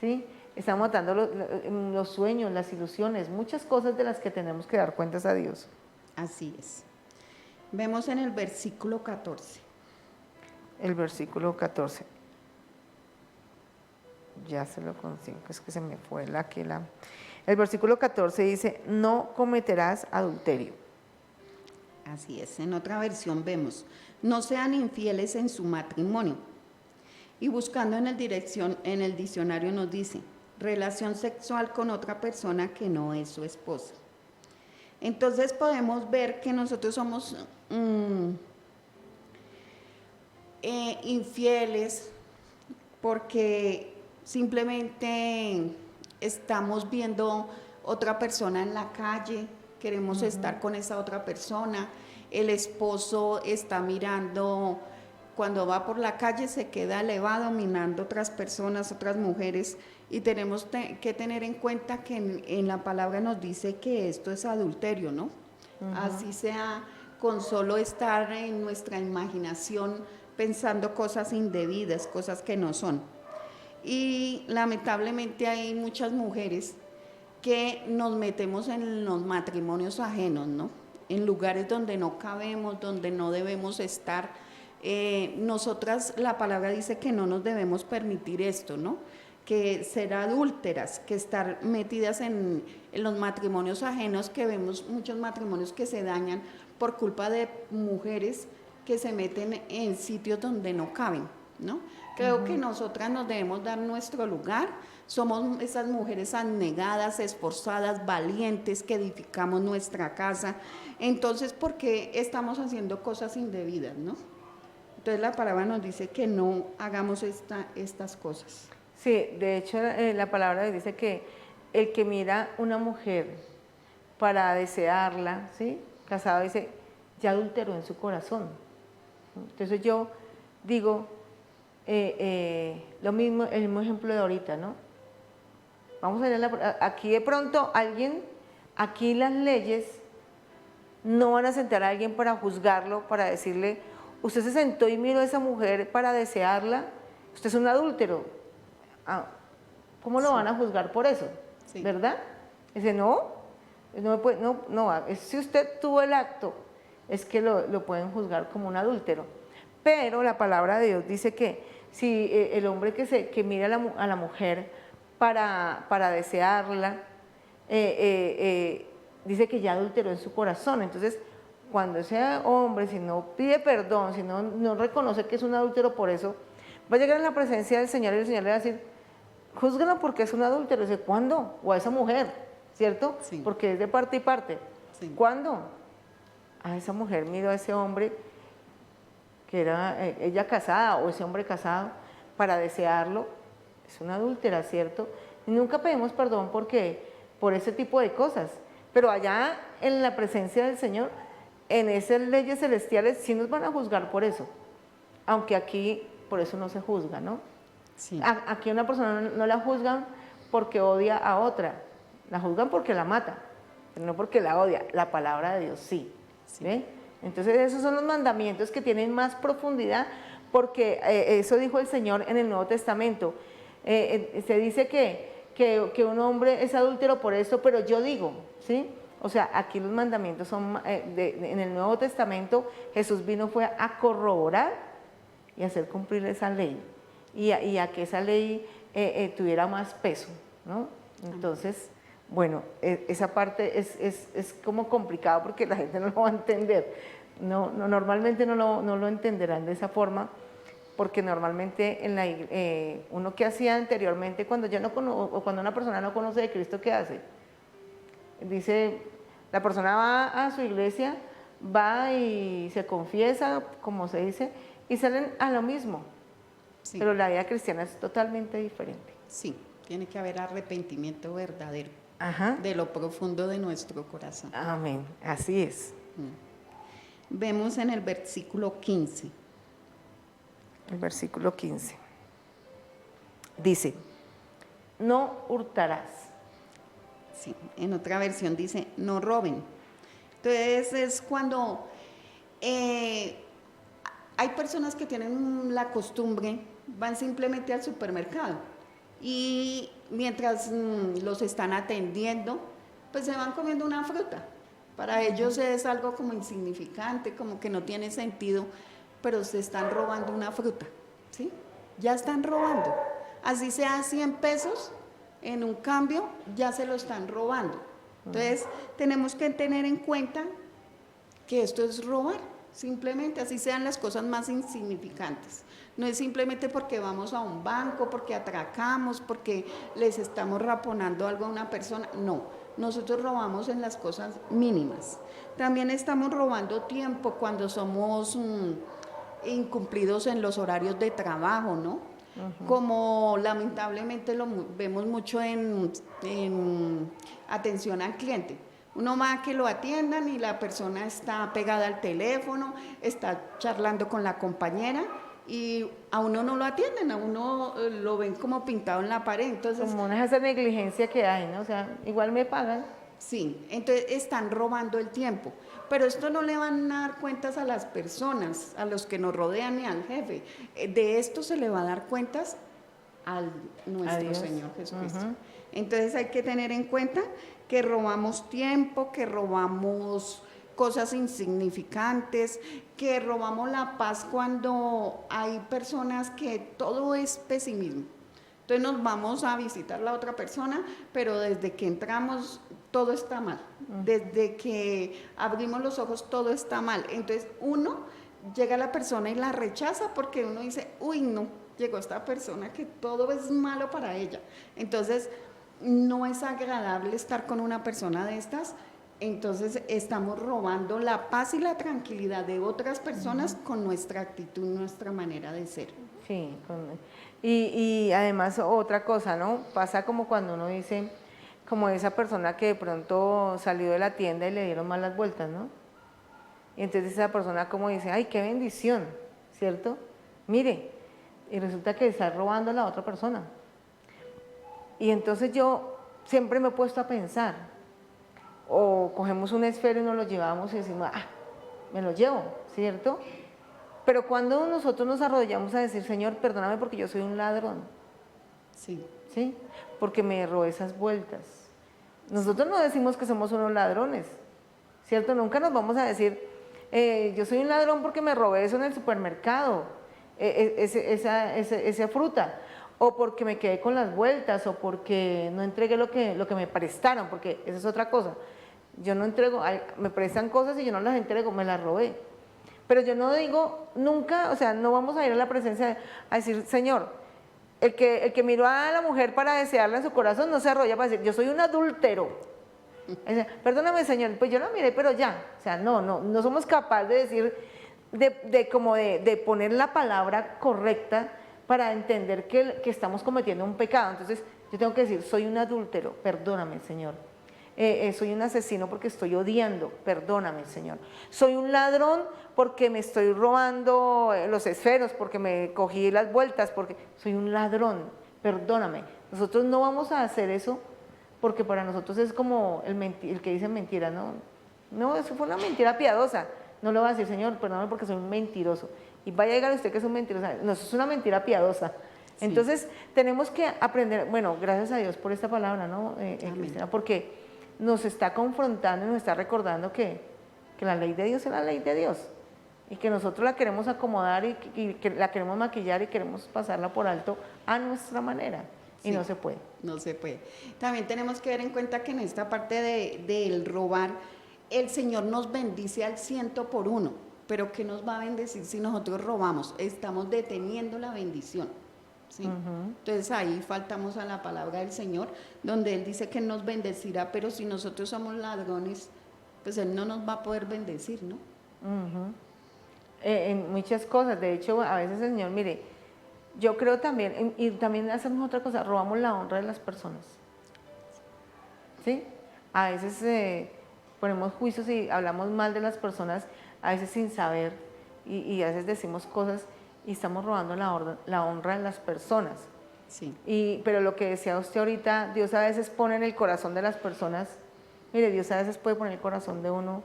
¿sí? Estamos matando los sueños, las ilusiones, muchas cosas de las que tenemos que dar cuentas a Dios. Así es. Vemos en el versículo 14. El versículo 14. Ya se lo consigo, es que se me fue El versículo 14 dice, no cometerás adulterio. Así es. En otra versión vemos, no sean infieles en su matrimonio. Y buscando en el diccionario nos dice, relación sexual con otra persona que no es su esposa. Entonces podemos ver que nosotros somos infieles porque simplemente estamos viendo otra persona en la calle, queremos estar con esa otra persona, el esposo está mirando, cuando va por la calle se queda elevado mirando otras personas, otras mujeres, y tenemos que tener en cuenta que en la palabra nos dice que esto es adulterio, ¿no? Así sea con solo estar en nuestra imaginación pensando cosas indebidas, cosas que no son. Y lamentablemente hay muchas mujeres que nos metemos en los matrimonios ajenos, ¿no? En lugares donde no cabemos, donde no debemos estar. Nosotras, la palabra dice que no nos debemos permitir esto, ¿no? Que ser adúlteras, que estar metidas en los matrimonios ajenos, que vemos muchos matrimonios que se dañan por culpa de mujeres que se meten en sitios donde no caben, ¿no? Creo que nosotras nos debemos dar nuestro lugar, somos esas mujeres abnegadas, esforzadas, valientes, que edificamos nuestra casa. Entonces, ¿por qué estamos haciendo cosas indebidas, no? Entonces la palabra nos dice que no hagamos estas cosas. Sí, de hecho la palabra dice que el que mira una mujer para desearla, ¿sí? Casado, dice, ya adulteró en su corazón. Entonces yo digo, lo mismo, el mismo ejemplo de ahorita, ¿no? Vamos a ver, aquí de pronto aquí las leyes no van a sentar a alguien para juzgarlo, para decirle, usted se sentó y miró a esa mujer para desearla, usted es un adúltero. ¿Cómo lo van a juzgar por eso? Sí. ¿Verdad? Dice, no, si usted tuvo el acto, es que lo pueden juzgar como un adúltero. Pero la palabra de Dios dice que si el hombre que mira a la mujer para desearla, dice que ya adulteró en su corazón. Entonces, cuando ese hombre, si no pide perdón, si no reconoce que es un adúltero por eso, va a llegar en la presencia del Señor y el Señor le va a decir, júzgalo porque es un adúltero. Dice, ¿cuándo? O a esa mujer, ¿cierto? Sí. Porque es de parte y parte. Sí. ¿Cuándo? A esa mujer miró a ese hombre que era ella casada o ese hombre casado para desearlo. Es una adúltera, ¿cierto? Y nunca pedimos perdón por ese tipo de cosas. Pero allá en la presencia del Señor, en esas leyes celestiales, sí nos van a juzgar por eso. Aunque aquí por eso no se juzga, ¿no? Sí. Aquí a una persona no la juzgan porque odia a otra, la juzgan porque la mata, pero no porque la odia. La palabra de Dios sí. ¿Ve? Entonces esos son los mandamientos que tienen más profundidad, porque eso dijo el Señor en el Nuevo Testamento. Se dice que un hombre es adúltero por esto, pero yo digo, ¿sí? O sea, aquí los mandamientos son, en el Nuevo Testamento Jesús fue a corroborar y hacer cumplir esa ley, y a que esa ley tuviera más peso, ¿no? Entonces, bueno, esa parte es como complicado porque la gente no lo va a entender. Normalmente no lo entenderán de esa forma, porque normalmente uno que hacía anteriormente, cuando una persona no conoce de Cristo, ¿qué hace? Dice, la persona va a su iglesia, va y se confiesa, como se dice, y salen a lo mismo. Sí. Pero la vida cristiana es totalmente diferente. Sí, tiene que haber arrepentimiento verdadero Ajá. de lo profundo de nuestro corazón. Amén. Así es. Vemos en el versículo 15. El versículo 15. Dice, no hurtarás. Sí, en otra versión dice, no roben. Entonces es cuando hay personas que tienen la costumbre, van simplemente al supermercado y mientras los están atendiendo, pues se van comiendo una fruta. Para ellos es algo como insignificante, como que no tiene sentido, pero se están robando una fruta, ¿sí? Ya están robando. Así sea 100 pesos, en un cambio ya se lo están robando. Entonces tenemos que tener en cuenta que esto es robar, simplemente, así sean las cosas más insignificantes. No es simplemente porque vamos a un banco, porque atracamos, porque les estamos raponando algo a una persona, no. Nosotros robamos en las cosas mínimas. También estamos robando tiempo cuando somos incumplidos en los horarios de trabajo, ¿no? Como lamentablemente lo vemos mucho en atención al cliente. Uno va a que lo atiendan y la persona está pegada al teléfono, está charlando con la compañera y a uno no lo atienden, a uno lo ven como pintado en la pared. Entonces, Como una esa negligencia que hay, ¿no? O sea, igual me pagan. sí, entonces están robando el tiempo. Pero esto no le van a dar cuentas a las personas, a los que nos rodean ni al jefe. De esto se le va a dar cuentas a nuestro Señor Jesucristo. Entonces hay que tener en cuenta que robamos tiempo, que robamos cosas insignificantes, que robamos la paz cuando hay personas que todo es pesimismo. Entonces nos vamos a visitar la otra persona, pero desde que entramos todo está mal. Desde que abrimos los ojos todo está mal. Entonces uno llega a la persona y la rechaza porque uno dice, uy, no, llegó esta persona que todo es malo para ella. Entonces no es agradable estar con una persona de estas. Entonces estamos robando la paz y la tranquilidad de otras personas con nuestra actitud, nuestra manera de ser. Sí, y además otra cosa, ¿no? Pasa como cuando uno dice, como esa persona que de pronto salió de la tienda y le dieron malas vueltas, ¿no? Y entonces esa persona como dice, ay, qué bendición, ¿cierto? Mire, y resulta que está robando a la otra persona. Y entonces yo siempre me he puesto a pensar, o cogemos un esfero y nos lo llevamos y decimos, ah, me lo llevo, ¿cierto? Pero cuando nosotros nos arrodillamos a decir, Señor, perdóname porque yo soy un ladrón, Sí. ¿sí? Porque me robé esas vueltas. Nosotros no decimos que somos unos ladrones, ¿cierto? Nunca nos vamos a decir, yo soy un ladrón porque me robé eso en el supermercado, esa fruta, o porque me quedé con las vueltas, o porque no entregué lo que me prestaron, porque esa es otra cosa. Yo no entrego, me prestan cosas y yo no las entrego, me las robé. Pero yo no digo nunca, o sea, no vamos a ir a la presencia a decir, Señor, el que miró a la mujer para desearla en su corazón no se arrolla para decir, yo soy un adúltero. Perdóname, Señor, pues yo la miré, pero ya. O sea, no somos capaces de decir, de poner la palabra correcta para entender que estamos cometiendo un pecado. Entonces, yo tengo que decir, soy un adúltero, perdóname, Señor. Soy un asesino porque estoy odiando, perdóname, Señor. Soy un ladrón porque me estoy robando los esferos, porque me cogí las vueltas, porque soy un ladrón, perdóname. Nosotros no vamos a hacer eso porque para nosotros es como el que dice mentira, ¿no? No, eso fue una mentira piadosa. No le va a decir, Señor, perdóname porque soy un mentiroso. Y vaya a llegar usted que es un mentiroso. No, eso es una mentira piadosa. Sí. Entonces, tenemos que aprender, bueno, gracias a Dios por esta palabra, ¿no, Cristina? Porque nos está confrontando y nos está recordando que la ley de Dios es la ley de Dios y que nosotros la queremos acomodar y que la queremos maquillar y queremos pasarla por alto a nuestra manera y sí, no se puede. No se puede. También tenemos que ver en cuenta que en esta parte del robar, el Señor nos bendice al 100%, pero ¿qué nos va a bendecir si nosotros robamos? Estamos deteniendo la bendición. ¿sí? Entonces ahí faltamos a la palabra del Señor, donde Él dice que nos bendecirá, pero si nosotros somos ladrones, pues Él no nos va a poder bendecir, ¿no? En muchas cosas, de hecho, a veces el Señor, mire, Yo creo también, y también hacemos otra cosa, robamos la honra de las personas. ¿Sí? A veces ponemos juicios y hablamos mal de las personas, a veces sin saber, y a veces decimos cosas y estamos robando la honra de las personas. Sí. Pero lo que decía usted ahorita, Dios a veces pone en el corazón de las personas, mire, Dios a veces puede poner en el corazón de uno,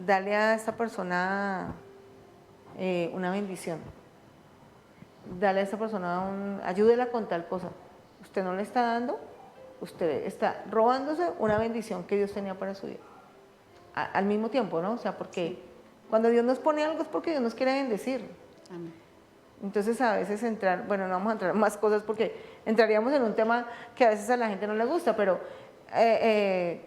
darle a esta persona una bendición, darle a esta persona ayúdela con tal cosa. Usted no le está dando, usted está robándose una bendición que Dios tenía para su vida. Al mismo tiempo, ¿no? O sea, porque cuando Dios nos pone algo es porque Dios nos quiere bendecir. Amén. Entonces a veces bueno, no vamos a entrar en más cosas porque entraríamos en un tema que a veces a la gente no le gusta, pero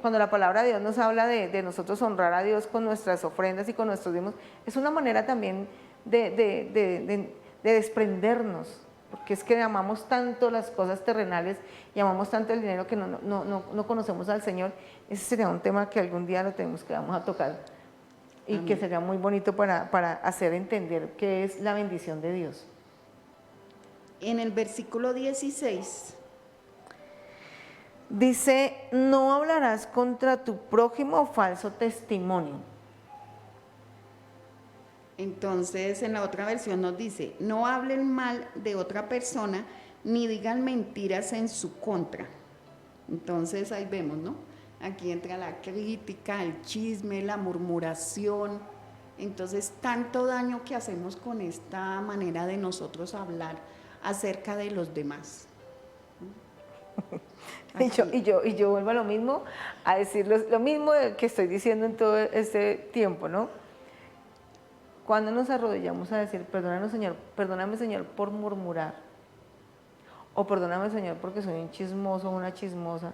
cuando la palabra de Dios nos habla de nosotros honrar a Dios con nuestras ofrendas y con nuestros diezmos, es una manera también de desprendernos, porque es que amamos tanto las cosas terrenales y amamos tanto el dinero que no conocemos al Señor. Ese sería un tema que algún día vamos a tocar y Amén. que sería muy bonito para hacer entender qué es la bendición de Dios. En el versículo 16 dice, no hablarás contra tu prójimo falso testimonio. Entonces, en la otra versión nos dice, no hablen mal de otra persona ni digan mentiras en su contra. Entonces, ahí vemos, ¿no? Aquí entra la crítica, el chisme, la murmuración. Entonces, tanto daño que hacemos con esta manera de nosotros hablar acerca de los demás. Y yo vuelvo a lo mismo, a decir lo mismo que estoy diciendo en todo este tiempo, ¿no? Cuando nos arrodillamos a decir, perdóname Señor por murmurar, o perdóname Señor porque soy un chismoso o una chismosa,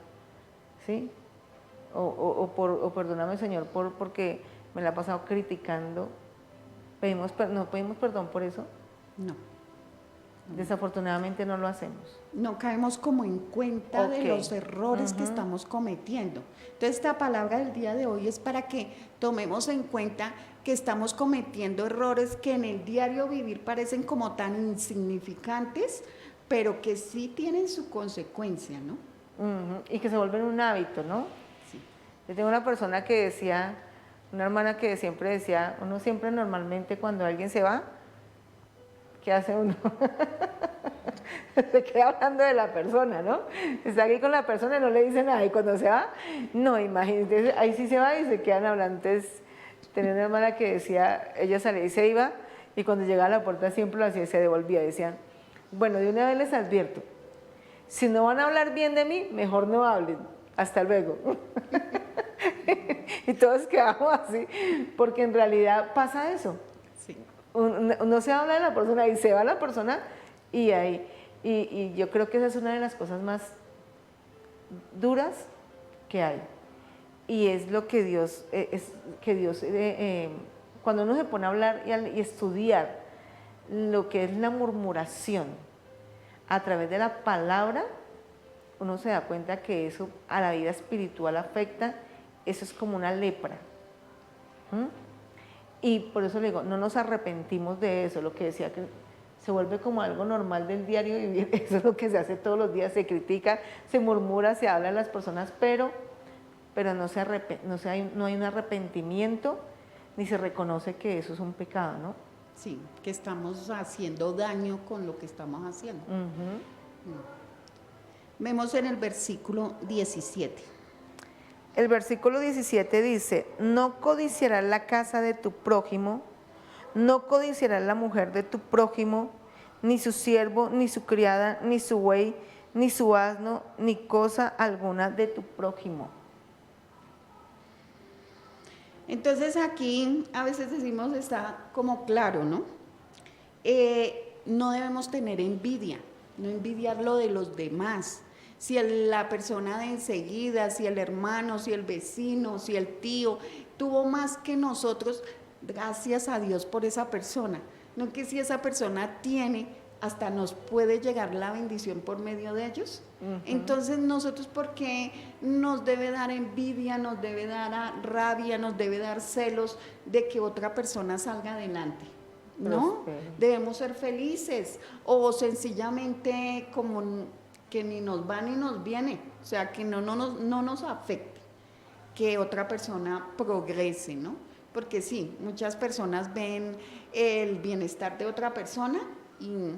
¿sí? O perdóname Señor porque me la he pasado criticando, ¿no pedimos perdón por eso? No. Desafortunadamente no lo hacemos. No caemos como en cuenta de los errores que estamos cometiendo. Entonces, esta palabra del día de hoy es para que tomemos en cuenta que estamos cometiendo errores que en el diario vivir parecen como tan insignificantes, pero que sí tienen su consecuencia, ¿no? Y que se vuelven un hábito, ¿no? Sí. Yo tengo una persona que decía, una hermana que siempre decía, uno siempre normalmente cuando alguien se va, ¿qué hace uno? Se queda hablando de la persona, ¿no? Está aquí con la persona y no le dice nada, y cuando se va, no, imagínate, ahí sí se va y se quedan hablando. Entonces, tenía una hermana que decía, ella salía y se iba, y cuando llegaba a la puerta siempre lo hacía y se devolvía, decían, bueno, de una vez les advierto, si no van a hablar bien de mí, mejor no hablen, hasta luego. Y todos quedamos así, porque en realidad pasa eso. Sí. No se habla de la persona y se va la persona y ahí. Y yo creo que esa es una de las cosas más duras que hay. Y es lo que Dios, cuando uno se pone a hablar y estudiar lo que es la murmuración a través de la palabra, uno se da cuenta que eso a la vida espiritual afecta, eso es como una lepra. Y por eso le digo, no nos arrepentimos de eso, lo que decía que se vuelve como algo normal del diario vivir, eso es lo que se hace todos los días, se critica, se murmura, se habla a las personas, pero no hay un arrepentimiento, ni se reconoce que eso es un pecado, ¿no? Sí, que estamos haciendo daño con lo que estamos haciendo. Vemos en el versículo 17. El versículo 17 dice, no codiciarás la casa de tu prójimo, no codiciarás la mujer de tu prójimo, ni su siervo, ni su criada, ni su buey, ni su asno, ni cosa alguna de tu prójimo. Entonces aquí a veces decimos, está como claro, ¿no? No debemos tener envidia, no envidiar lo de los demás. Si la persona de enseguida, si el hermano, si el vecino, si el tío tuvo más que nosotros, gracias a Dios por esa persona. No que si esa persona tiene, hasta nos puede llegar la bendición por medio de ellos. Entonces nosotros, porque nos debe dar envidia, nos debe dar rabia, nos debe dar celos de que otra persona salga adelante. No, Prospere. debemos ser felices o sencillamente como que ni nos va ni nos viene, o sea, que no nos afecte que otra persona progrese, ¿no? Porque sí, muchas personas ven el bienestar de otra persona y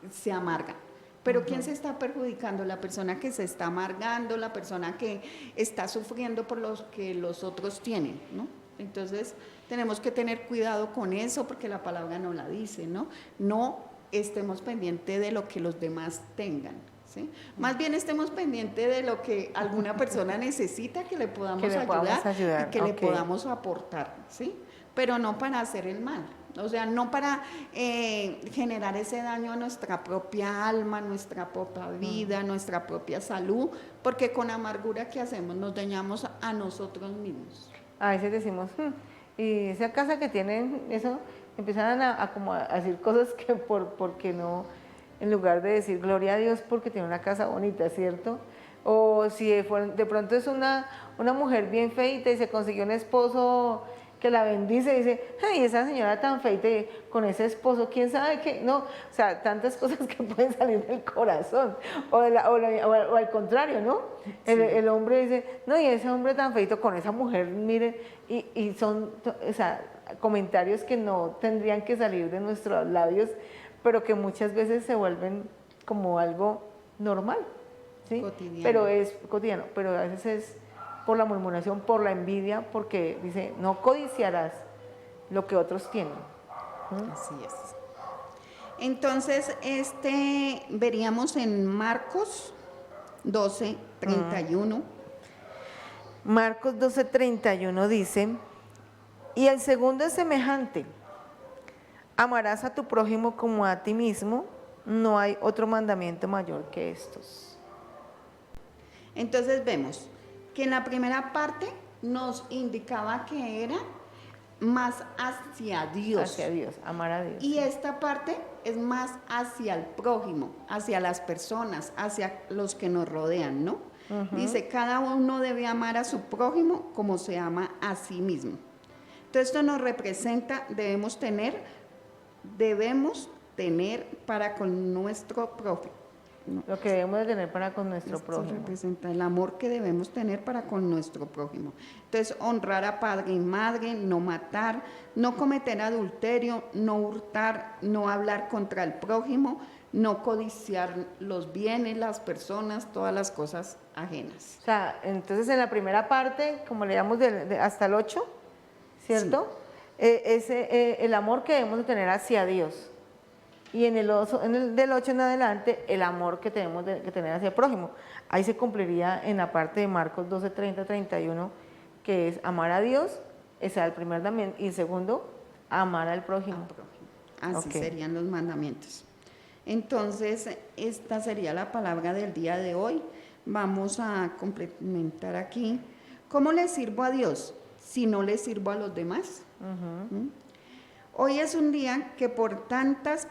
se amargan. Pero ¿quién se está perjudicando? La persona que se está amargando, la persona que está sufriendo por los que los otros tienen, ¿no? Entonces, tenemos que tener cuidado con eso porque la palabra no la dice, ¿no? No estemos pendientes de lo que los demás tengan, ¿sí? Más bien estemos pendientes de lo que alguna persona necesita que le podamos, Que le podamos ayudar y que le ok. podamos aportar, ¿sí? Pero no para hacer el mal, o sea, no para generar ese daño a nuestra propia alma, nuestra propia vida, nuestra propia salud, porque con amargura que hacemos nos dañamos a nosotros mismos. A veces decimos, y esa casa que tienen, eso, empiezan a como a decir cosas que porque no, en lugar de decir gloria a Dios porque tiene una casa bonita, ¿cierto? O si de pronto es una mujer bien feita y se consiguió un esposo que la bendice y dice, ay, esa señora tan feita y con ese esposo, quién sabe qué, no, o sea, tantas cosas que pueden salir del corazón, o al contrario, ¿no? El hombre dice, no, y ese hombre tan feito con esa mujer, mire, y son, o sea, comentarios que no tendrían que salir de nuestros labios, pero que muchas veces se vuelven como algo normal, ¿sí? Cotidiano. Pero es cotidiano, pero a veces es por la murmuración, por la envidia, porque dice, no codiciarás lo que otros tienen. Así es. Entonces, veríamos en Marcos 12:31. Marcos 12:31 dice, y el segundo es semejante, amarás a tu prójimo como a ti mismo, no hay otro mandamiento mayor que estos. Entonces vemos que en la primera parte nos indicaba que era más hacia Dios. Hacia Dios, amar a Dios. Y esta parte es más hacia el prójimo, hacia las personas, hacia los que nos rodean, ¿no? Dice, cada uno debe amar a su prójimo como se ama a sí mismo. Entonces esto nos representa, debemos tener para con nuestro prójimo. Lo que debemos de tener para con nuestro Esto prójimo. representa el amor que debemos tener para con nuestro prójimo. Entonces, honrar a padre y madre, no matar, no cometer adulterio, no hurtar, no hablar contra el prójimo, no codiciar los bienes, las personas, todas las cosas ajenas. O sea, entonces en la primera parte, como le damos hasta el 8, ¿cierto? Es el amor que debemos de tener hacia Dios. Y en el del 8 en adelante, el amor que tenemos que tener hacia el prójimo. Ahí se cumpliría en la parte de Marcos 12:30-31, que es amar a Dios, ese es el primer mandamiento, y el segundo, amar al prójimo. Así Okay. serían los mandamientos. Entonces, esta sería la palabra del día de hoy. Vamos a complementar aquí. ¿Cómo le sirvo a Dios si no le sirvo a los demás? ¿Mm? Hoy es un día que por tantas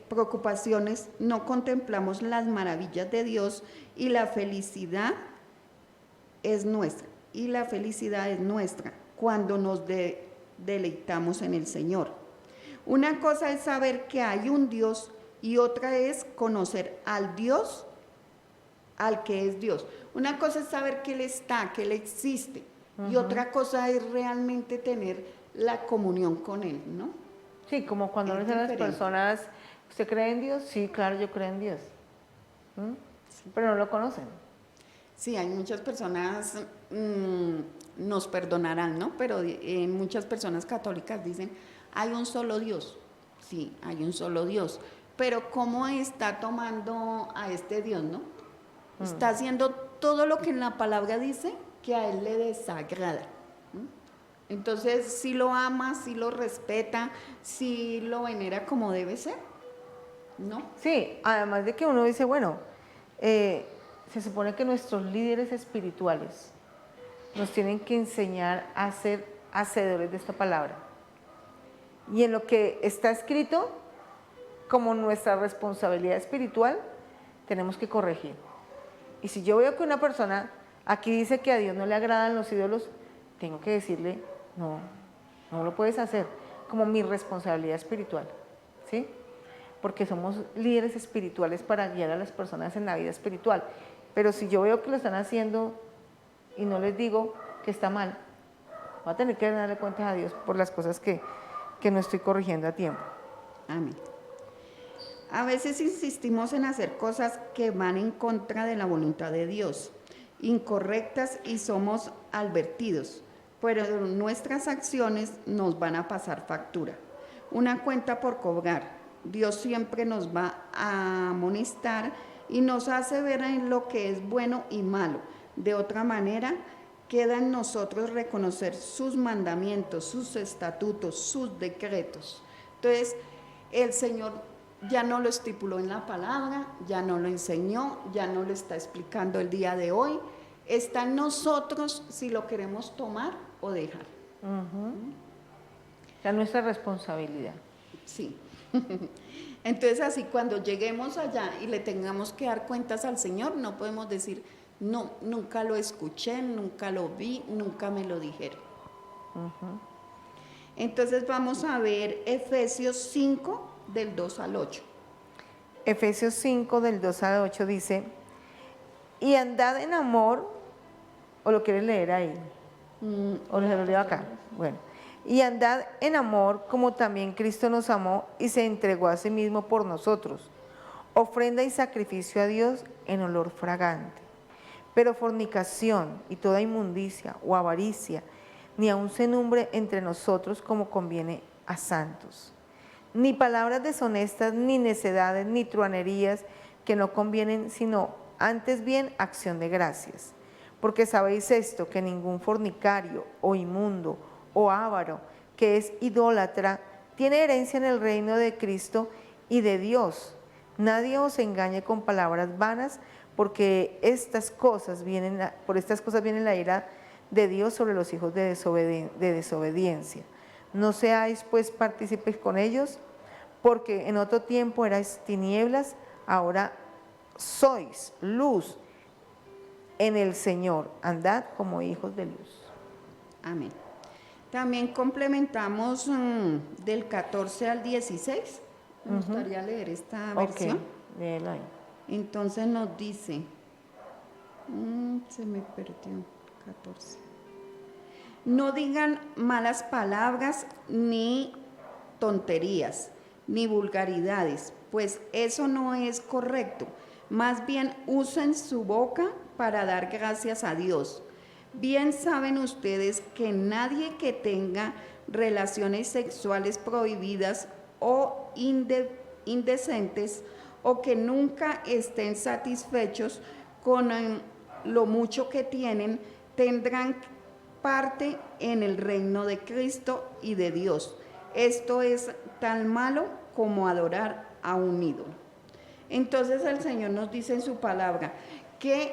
preocupaciones no contemplamos las maravillas de Dios y la felicidad es nuestra. Y la felicidad es nuestra cuando nos deleitamos en el Señor. Una cosa es saber que hay un Dios y otra es conocer al Dios, al que es Dios. Una cosa es saber que Él está, que Él existe, y otra cosa es realmente tener la comunión con Él, ¿no? Sí, como cuando le dicen a las personas, ¿usted cree en Dios? Sí, claro, yo creo en Dios. Sí. Pero no lo conocen. Sí, hay muchas personas, nos perdonarán, ¿no? Pero muchas personas católicas dicen, hay un solo Dios. Sí, hay un solo Dios. Pero ¿cómo está tomando a este Dios, no? Está haciendo todo lo que en la palabra dice que a Él le desagrada. Entonces, si lo ama, si lo respeta, si lo venera como debe ser, ¿no? Sí, además de que uno dice, bueno, se supone que nuestros líderes espirituales nos tienen que enseñar a ser hacedores de esta palabra. Y en lo que está escrito, como nuestra responsabilidad espiritual, tenemos que corregir. Y si yo veo que una persona aquí dice que a Dios no le agradan los ídolos, tengo que decirle, no lo puedes hacer. como mi responsabilidad espiritual, ¿sí? Porque somos líderes espirituales para guiar a las personas en la vida espiritual. Pero si yo veo que lo están haciendo y no les digo que está mal, voy a tener que darle cuentas a Dios por las cosas que no estoy corrigiendo a tiempo. Amén. A veces insistimos en hacer cosas que van en contra de la voluntad de Dios, incorrectas, y somos advertidos, pero nuestras acciones nos van a pasar factura. Una cuenta por cobrar. Dios siempre nos va a amonestar y nos hace ver en lo que es bueno y malo. De otra manera, queda en nosotros reconocer sus mandamientos, sus estatutos, sus decretos. Entonces, el Señor ya no lo estipuló en la palabra, ya no lo enseñó, ya no lo está explicando el día de hoy. Está en nosotros si lo queremos tomar o dejar. Es nuestra responsabilidad. Sí. Entonces, así cuando lleguemos allá y le tengamos que dar cuentas al Señor, no podemos decir, no, nunca lo escuché, nunca lo vi, nunca me lo dijeron. Entonces vamos a ver Efesios 5, del 2 al 8. Efesios 5, del 2 al 8 dice, y andad en amor, o lo quieres leer ahí, o se lo leo acá, bueno, y andad en amor como también Cristo nos amó y se entregó a sí mismo por nosotros, ofrenda y sacrificio a Dios en olor fragante. Pero fornicación y toda inmundicia o avaricia, ni aun se nombre entre nosotros como conviene a santos. Ni palabras deshonestas, ni necedades, ni truanerías que no convienen, sino antes bien acción de gracias. Porque sabéis esto, que ningún fornicario o inmundo o avaro, que es idólatra, tiene herencia en el reino de Cristo y de Dios. Nadie os engañe con palabras vanas, porque por estas cosas viene la ira de Dios sobre los hijos de desobediencia. No seáis pues partícipes con ellos, porque en otro tiempo erais tinieblas, ahora sois luz en el Señor. Andad como hijos de luz. Amén. También complementamos del 14 al 16. Me gustaría leer esta versión. Ok, léelo ahí. Entonces nos dice, se me perdió, 14. No digan malas palabras ni tonterías, ni vulgaridades, pues eso no es correcto. Más bien usen su boca para dar gracias a Dios. Bien saben ustedes que nadie que tenga relaciones sexuales prohibidas o indecentes, o que nunca estén satisfechos con lo mucho que tienen, tendrán parte en el reino de Cristo y de Dios. Esto es tan malo como adorar a un ídolo. Entonces el Señor nos dice en su palabra que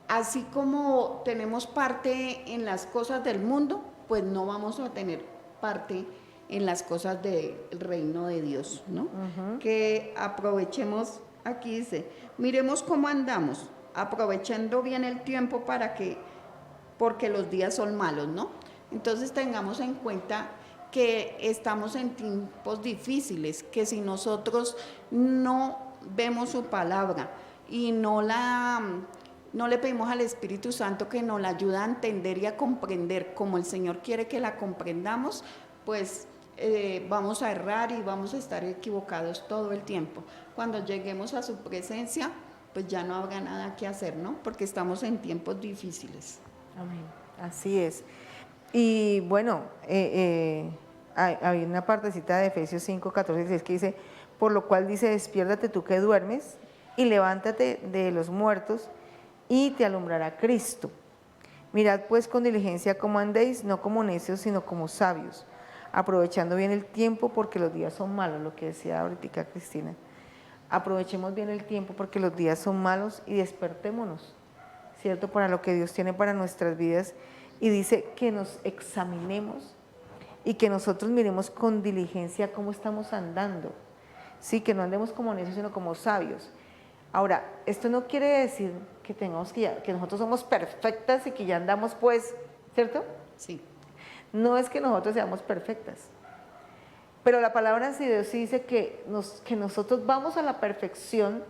así como tenemos parte en las cosas del mundo, pues no vamos a tener parte en las cosas del reino de Dios, ¿no? Que aprovechemos, aquí dice, miremos cómo andamos, aprovechando bien el tiempo porque los días son malos, ¿no? Entonces tengamos en cuenta que estamos en tiempos difíciles, que si nosotros no vemos su palabra y no le pedimos al Espíritu Santo que nos la ayude a entender y a comprender como el Señor quiere que la comprendamos, pues vamos a errar y vamos a estar equivocados todo el tiempo. Cuando lleguemos a su presencia, pues ya no habrá nada que hacer, ¿no? Porque estamos en tiempos difíciles. Amén. Así es. Y bueno, hay una partecita de Efesios 5, 14 y 16 que dice, por lo cual dice, despiértate tú que duermes y levántate de los muertos y te alumbrará Cristo. Mirad pues con diligencia cómo andéis, no como necios, sino como sabios, aprovechando bien el tiempo porque los días son malos, lo que decía ahorita Cristina. Aprovechemos bien el tiempo porque los días son malos y despertémonos, ¿cierto? Para lo que Dios tiene para nuestras vidas. Y dice que nos examinemos y que nosotros miremos con diligencia cómo estamos andando. Sí, que no andemos como necios, sino como sabios. Ahora, esto no quiere decir que que nosotros somos perfectas y que ya andamos pues, ¿cierto? Sí. No es que nosotros seamos perfectas, Pero la palabra de Dios sí dice que nosotros vamos a la perfección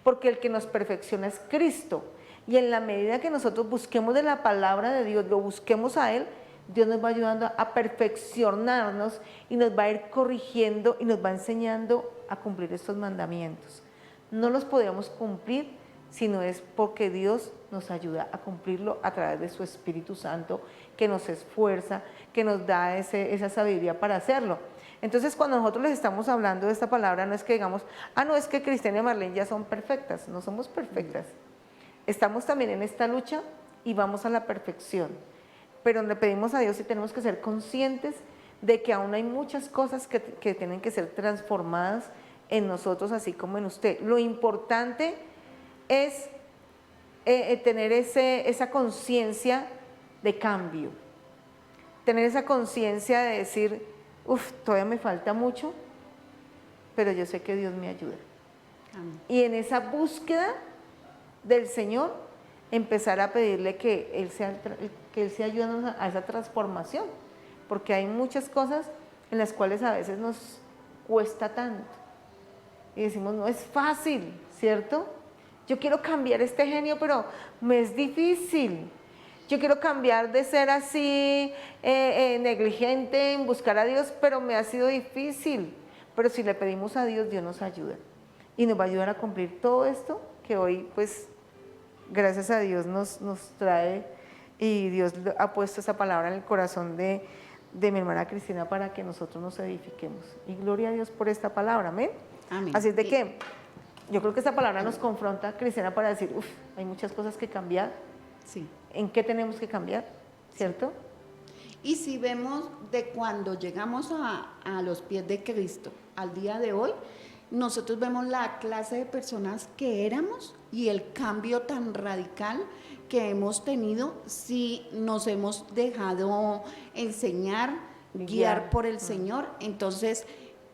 porque el que nos perfecciona es Cristo. Y en la medida que nosotros busquemos de la palabra de Dios, lo busquemos a Él, Dios nos va ayudando a perfeccionarnos y nos va a ir corrigiendo y nos va enseñando a cumplir estos mandamientos. No los podemos cumplir si no es porque Dios nos ayuda a cumplirlo a través de su Espíritu Santo, que nos esfuerza, que nos da esa sabiduría para hacerlo. Entonces, cuando nosotros les estamos hablando de esta palabra, no es que digamos, no, es que Cristiana y Marlene ya son perfectas. No somos perfectas. Estamos también en esta lucha y vamos a la perfección. Pero le pedimos a Dios y tenemos que ser conscientes de que aún hay muchas cosas que tienen que ser transformadas en nosotros, así como en usted. Lo importante es tener esa conciencia de cambio, tener esa conciencia de decir, todavía me falta mucho, pero yo sé que Dios me ayuda. Amén. Y en esa búsqueda del Señor, empezar a pedirle que Él sea ayudándonos a esa transformación, porque hay muchas cosas en las cuales a veces nos cuesta tanto, y decimos, no es fácil, ¿cierto? Yo quiero cambiar este genio, pero me es difícil. Yo quiero cambiar de ser así negligente en buscar a Dios, pero me ha sido difícil. Pero si le pedimos a Dios, Dios nos ayuda. Y nos va a ayudar a cumplir todo esto que hoy, pues, gracias a Dios nos trae. Y Dios ha puesto esa palabra en el corazón de mi hermana Cristina para que nosotros nos edifiquemos. Y gloria a Dios por esta palabra, amén. Amén. Así es de que yo creo que esta palabra nos confronta, Cristina, para decir, hay muchas cosas que cambiar. Sí. ¿En qué tenemos que cambiar? ¿Cierto? Y si vemos de cuando llegamos a los pies de Cristo al día de hoy, nosotros vemos la clase de personas que éramos y el cambio tan radical que hemos tenido si nos hemos dejado enseñar, guiar por el Señor. Entonces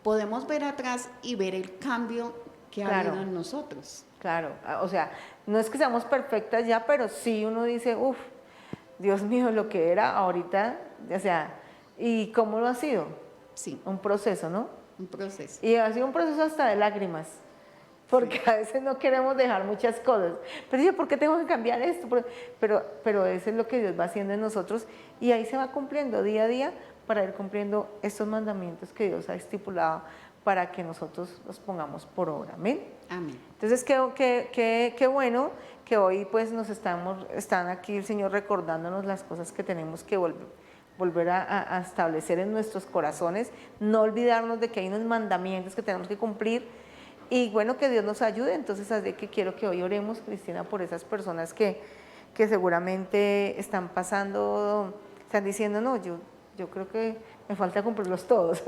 podemos ver atrás y ver el cambio que ha habido en nosotros. Claro, o sea, no es que seamos perfectas ya, pero sí uno dice, Dios mío, lo que era ahorita, o sea, ¿y cómo lo ha sido? Sí. Un proceso, ¿no? Un proceso. Y ha sido un proceso hasta de lágrimas, porque a veces no queremos dejar muchas cosas. Pero yo, ¿por qué tengo que cambiar esto? Pero eso es lo que Dios va haciendo en nosotros y ahí se va cumpliendo día a día para ir cumpliendo estos mandamientos que Dios ha estipulado para que nosotros los pongamos por obra. Amén. Amén. Entonces, qué bueno que hoy pues están aquí el Señor recordándonos las cosas que tenemos que volver a establecer en nuestros corazones, no olvidarnos de que hay unos mandamientos que tenemos que cumplir y bueno, que Dios nos ayude. Entonces, así que quiero que hoy oremos, Cristina, por esas personas que seguramente están pasando, están diciendo, no, yo creo que me falta cumplirlos todos.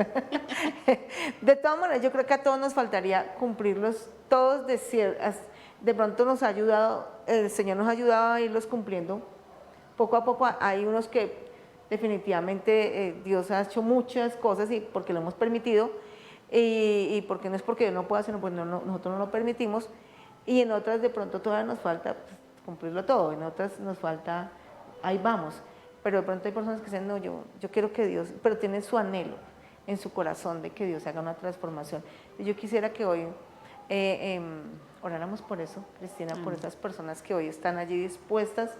De todas maneras, yo creo que a todos nos faltaría cumplirlos todos de pronto nos ha ayudado, el Señor nos ha ayudado a irlos cumpliendo. Poco a poco hay unos que definitivamente Dios ha hecho muchas cosas y porque lo hemos permitido y porque no es porque Dios no pueda, sino porque nosotros no lo permitimos. Y en otras de pronto todavía nos falta cumplirlo todo, en otras nos falta, ahí vamos. Pero de pronto hay personas que dicen, no, yo quiero que Dios, pero tienen su anhelo en su corazón de que Dios haga una transformación. Yo quisiera que hoy oráramos por eso, Cristina, por esas personas que hoy están allí dispuestas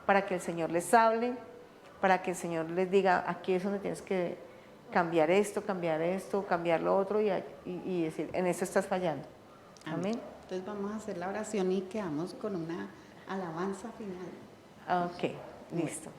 para que el Señor les hable, para que el Señor les diga, aquí es donde tienes que cambiar esto, cambiar lo otro y decir, en eso estás fallando. Amén. Entonces vamos a hacer la oración y quedamos con una alabanza final. Ok, listo.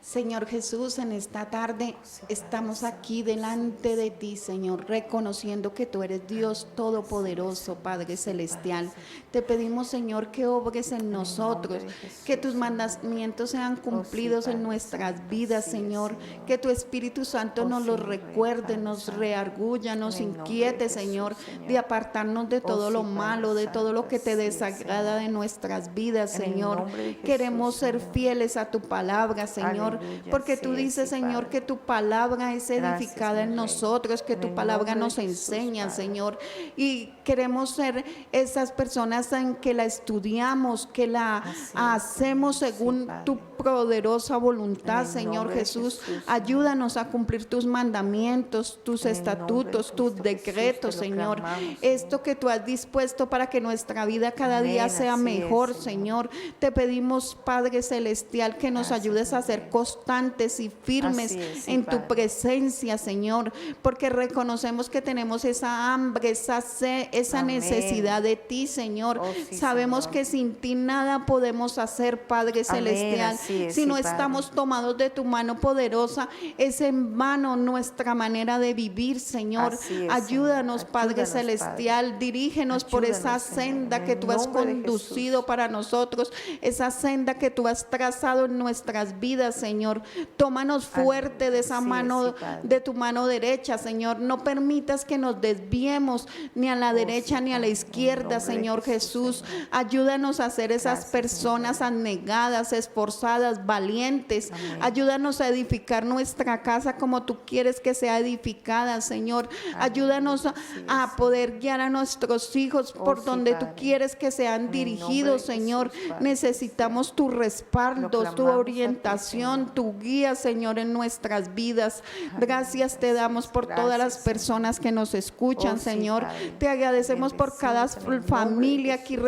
Señor Jesús, en esta tarde estamos aquí delante de ti, Señor, reconociendo que tú eres Dios Todopoderoso, Padre Celestial. Te pedimos, Señor, que obres en nosotros, que tus mandamientos sean cumplidos en nuestras vidas, Señor, que tu Espíritu Santo nos los recuerde, nos reargulla, nos inquiete, Señor, de apartarnos de todo lo malo, de todo lo que te desagrada de nuestras vidas, Señor. Queremos ser fieles a tu palabra, Señor. Señor, Aleluya, porque así tú es, dices, sí, Señor, Padre. que tu palabra es Gracias, edificada mi en Rey. nosotros, que En tu el palabra nombre de nos Jesús, enseña, Padre. Señor, y queremos ser esas personas en que la estudiamos, que la Así es, hacemos Señor. Sí, según Padre. tu poderosa En voluntad, el Señor nombre de Jesús. Jesús, Señor. Ayúdanos a cumplir tus mandamientos, tus En el nombre de estatutos, tus Cristo Jesús decretos, te lo Señor. clamamos, Esto Señor. que tú has dispuesto para que nuestra vida cada día Amén, sea así es, mejor, Señor. Señor. Te pedimos, Padre Celestial, que nos Gracias, ayudes mi a ser Rey. constantes y firmes Así es, sí, en tu Padre. presencia, Señor, porque reconocemos que tenemos esa hambre, esa sed, esa Amén. necesidad de ti, Señor. Oh, sí, Sabemos Señor. que sin ti nada podemos hacer, Padre Amén, Celestial. así es, Si sí, no Padre. estamos tomados de tu mano poderosa, es en vano nuestra manera de vivir, Señor. Así es, Ayúdanos, Señor. Padre Ayúdanos, Celestial, dirígenos por esa Ayúdanos, Señor, senda en que el tú has nombre de conducido Jesús. para nosotros, esa senda que tú has trazado en nuestras vidas, Señor. Tómanos fuerte de esa Así es, mano, sí, Padre. de tu mano derecha, Señor. No permitas que nos desviemos ni a la Oh, derecha sí, ni a la Padre, en el izquierda, nombre de Señor Jesús, Jesús. Señor. Ayúdanos a ser esas Gracias, mi personas Rey. abnegadas, esforzadas, valientes. Amén. Ayúdanos a edificar nuestra casa como tú quieres que sea edificada, Señor. Ayúdanos Así es, a poder guiar a nuestros hijos Oh, por sí, donde tú Padre. quieres que sean En el nombre dirigidos, de Señor. Jesús, Padre Necesitamos tu respaldo, Lo tu clamamos a ti, orientación, Señor. tu guía, Señor, en nuestras vidas. Gracias te damos por Gracias, todas las Señor. personas que nos escuchan, Oh, sí, Señor. Padre. Te agradecemos por cada Bendecimos en el nombre de familia aquí Jesús.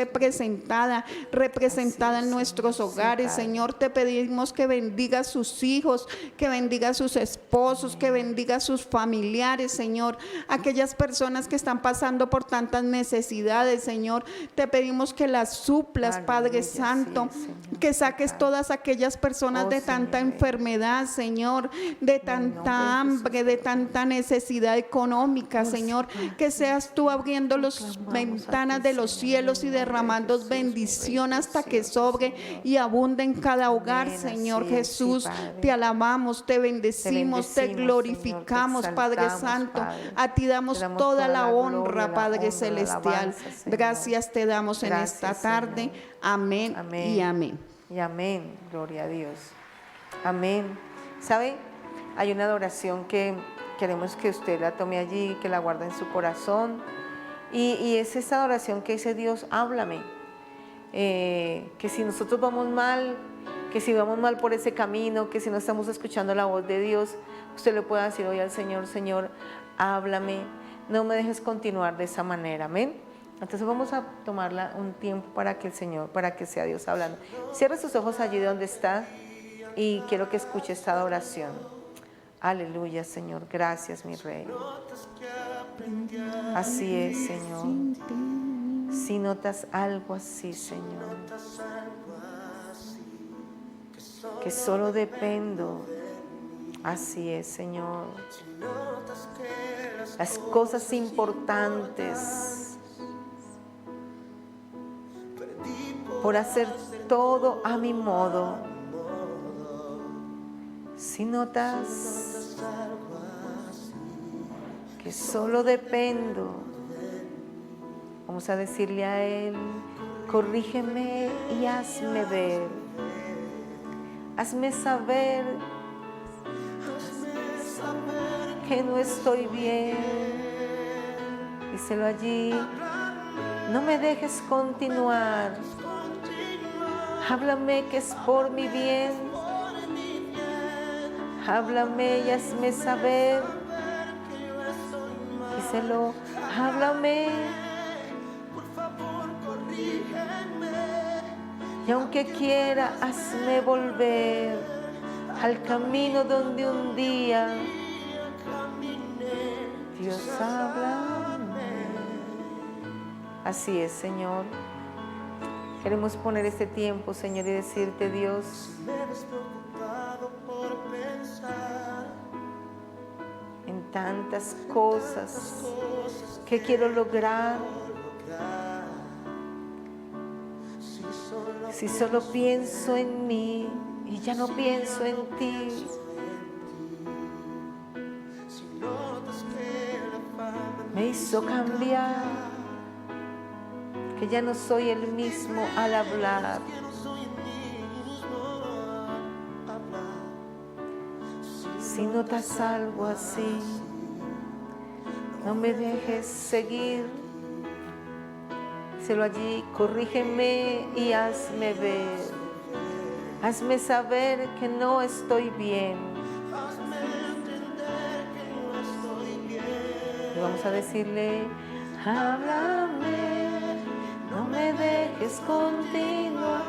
representada Así en es, nuestros Señor. Sí, hogares, Padre. Señor. Te pedimos que bendiga a sus hijos, que bendiga a sus esposos, que bendiga a sus familiares, Señor. Aquellas personas que están pasando por tantas necesidades, Señor. Te pedimos que las suplas, Padre Aleluya, Santo, sí, Señor. que Sí, saques Padre. todas aquellas personas Oh, de sí, tanta mi Rey. enfermedad, Señor, de nombre de tanta hambre, Jesús, de te lo tanta necesidad económica, Oh, sí, Señor. Padre. Que seas tú abriendo Lo las clamamos a ventanas ti, de los Señor, en el cielos y nombre de derramando Jesús, mi Rey bendición hasta que precioso, sobre Señor. y abunde en cada hogar, Amén, Señor así es, sí, Jesús. Padre. Te alabamos, te bendecimos, te bendecimos, glorificamos, Señor, te Padre exaltamos, Santo. Padre. A ti damos Te damos toda la honra, gloria, la Padre honra, la Celestial. alabanza, Señor. Gracias te damos en esta Gracias, tarde. Señor. Amén, Amén. y amén. Y amén. Gloria a Dios. Amén. ¿Sabe? Hay una adoración que queremos que usted la tome allí, que la guarde en su corazón. Y es esa adoración que dice Dios, háblame. Que si nosotros vamos mal, que si vamos mal por ese camino, que si no estamos escuchando la voz de Dios, usted le puede decir hoy al Señor, Señor, háblame, no me dejes continuar de esa manera, amén. Entonces vamos a tomarla un tiempo para que el Señor, para que sea Dios hablando. Cierre sus ojos allí donde está y quiero que escuche esta adoración. Aleluya, Señor, gracias, mi Rey. Así es, Señor. Si notas algo así, Señor, que solo dependo, así es, Señor. Las cosas importantes, por hacer todo a mi modo. Si notas que solo dependo, vamos a decirle a Él, corrígeme y hazme ver, hazme saber que no estoy bien. Díselo allí, no me dejes continuar, háblame que es por mi bien, háblame y hazme saber. Díselo, háblame. Y aunque quiera, hazme volver al camino donde un día Dios habla. Así es, Señor. Queremos poner este tiempo, Señor, y decirte, Dios, en tantas cosas que quiero lograr, si solo pienso en mí y ya no pienso en ti, me hizo cambiar, que ya no soy el mismo al hablar. Si notas algo así, no me dejes seguir. Díselo allí, corrígeme y hazme ver. Hazme saber que no estoy bien. Y vamos a decirle, háblame, no me dejes continuar.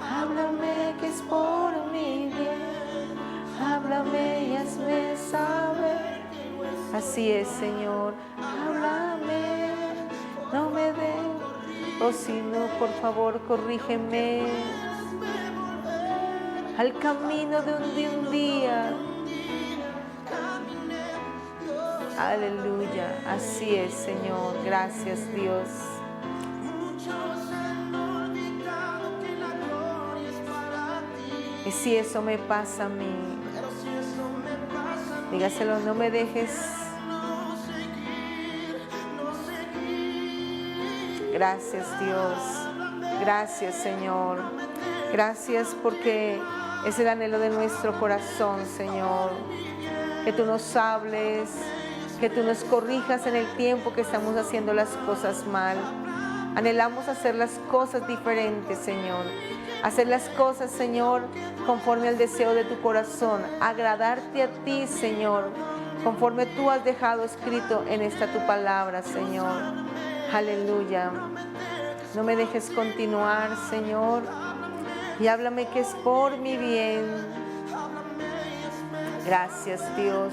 Háblame que es por mi bien. Háblame y hazme saber. Así es, Señor. Háblame, no me dejes. O si no, por favor, corrígeme al camino de un día. Aleluya. Así es, Señor. Gracias, Dios. Y si eso me pasa a mí, dígaselo, no me dejes. Gracias, Dios. Gracias, Señor. Gracias porque es el anhelo de nuestro corazón, Señor. Que tú nos hables, que tú nos corrijas en el tiempo que estamos haciendo las cosas mal. Anhelamos hacer las cosas diferentes, Señor. Hacer las cosas, Señor, conforme al deseo de tu corazón. Agradarte a ti, Señor, conforme tú has dejado escrito en esta tu palabra, Señor. Aleluya. No me dejes continuar, Señor, y háblame que es por mi bien. Gracias, Dios.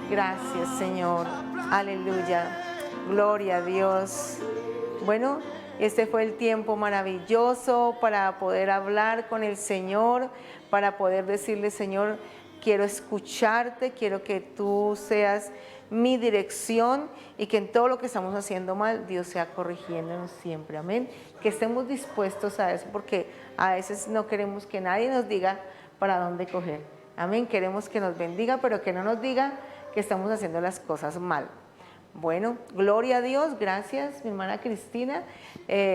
Gracias, Señor. Aleluya. Gloria a Dios. Bueno, este fue el tiempo maravilloso para poder hablar con el Señor, para poder decirle, Señor, quiero escucharte, quiero que tú seas mi dirección y que en todo lo que estamos haciendo mal, Dios sea corrigiéndonos siempre. Amén. Que estemos dispuestos a eso, porque a veces no queremos que nadie nos diga para dónde coger. Amén. Queremos que nos bendiga, pero que no nos diga que estamos haciendo las cosas mal. Bueno, gloria a Dios, gracias mi hermana Cristina,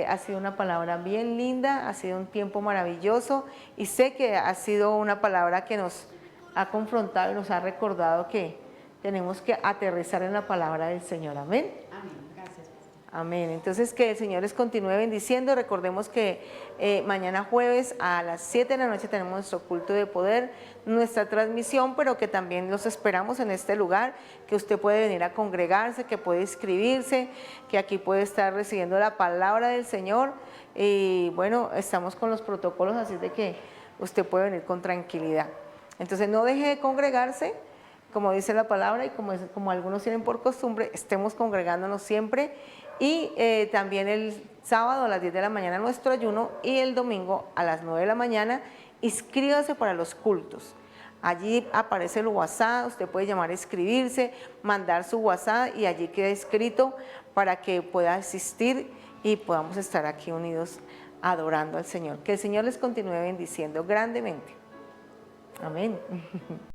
ha sido una palabra bien linda, ha sido un tiempo maravilloso y sé que ha sido una palabra que nos ha confrontado y nos ha recordado que tenemos que aterrizar en la palabra del Señor, amén. Amén, gracias. Amén, entonces que el Señor les continúe bendiciendo. Recordemos que mañana jueves a las 7 de la noche tenemos nuestro culto de poder, nuestra transmisión, pero que también los esperamos en este lugar, que usted puede venir a congregarse, que puede inscribirse, que aquí puede estar recibiendo la palabra del Señor. Y bueno, estamos con los protocolos, así de que usted puede venir con tranquilidad. Entonces no deje de congregarse, como dice la palabra, y como algunos tienen por costumbre, estemos congregándonos siempre. Y también el sábado a las 10 de la mañana nuestro ayuno y el domingo a las 9 de la mañana, inscríbase para los cultos. Allí aparece el WhatsApp, usted puede llamar a inscribirse, mandar su WhatsApp y allí queda escrito para que pueda asistir y podamos estar aquí unidos adorando al Señor. Que el Señor les continúe bendiciendo grandemente. Amén.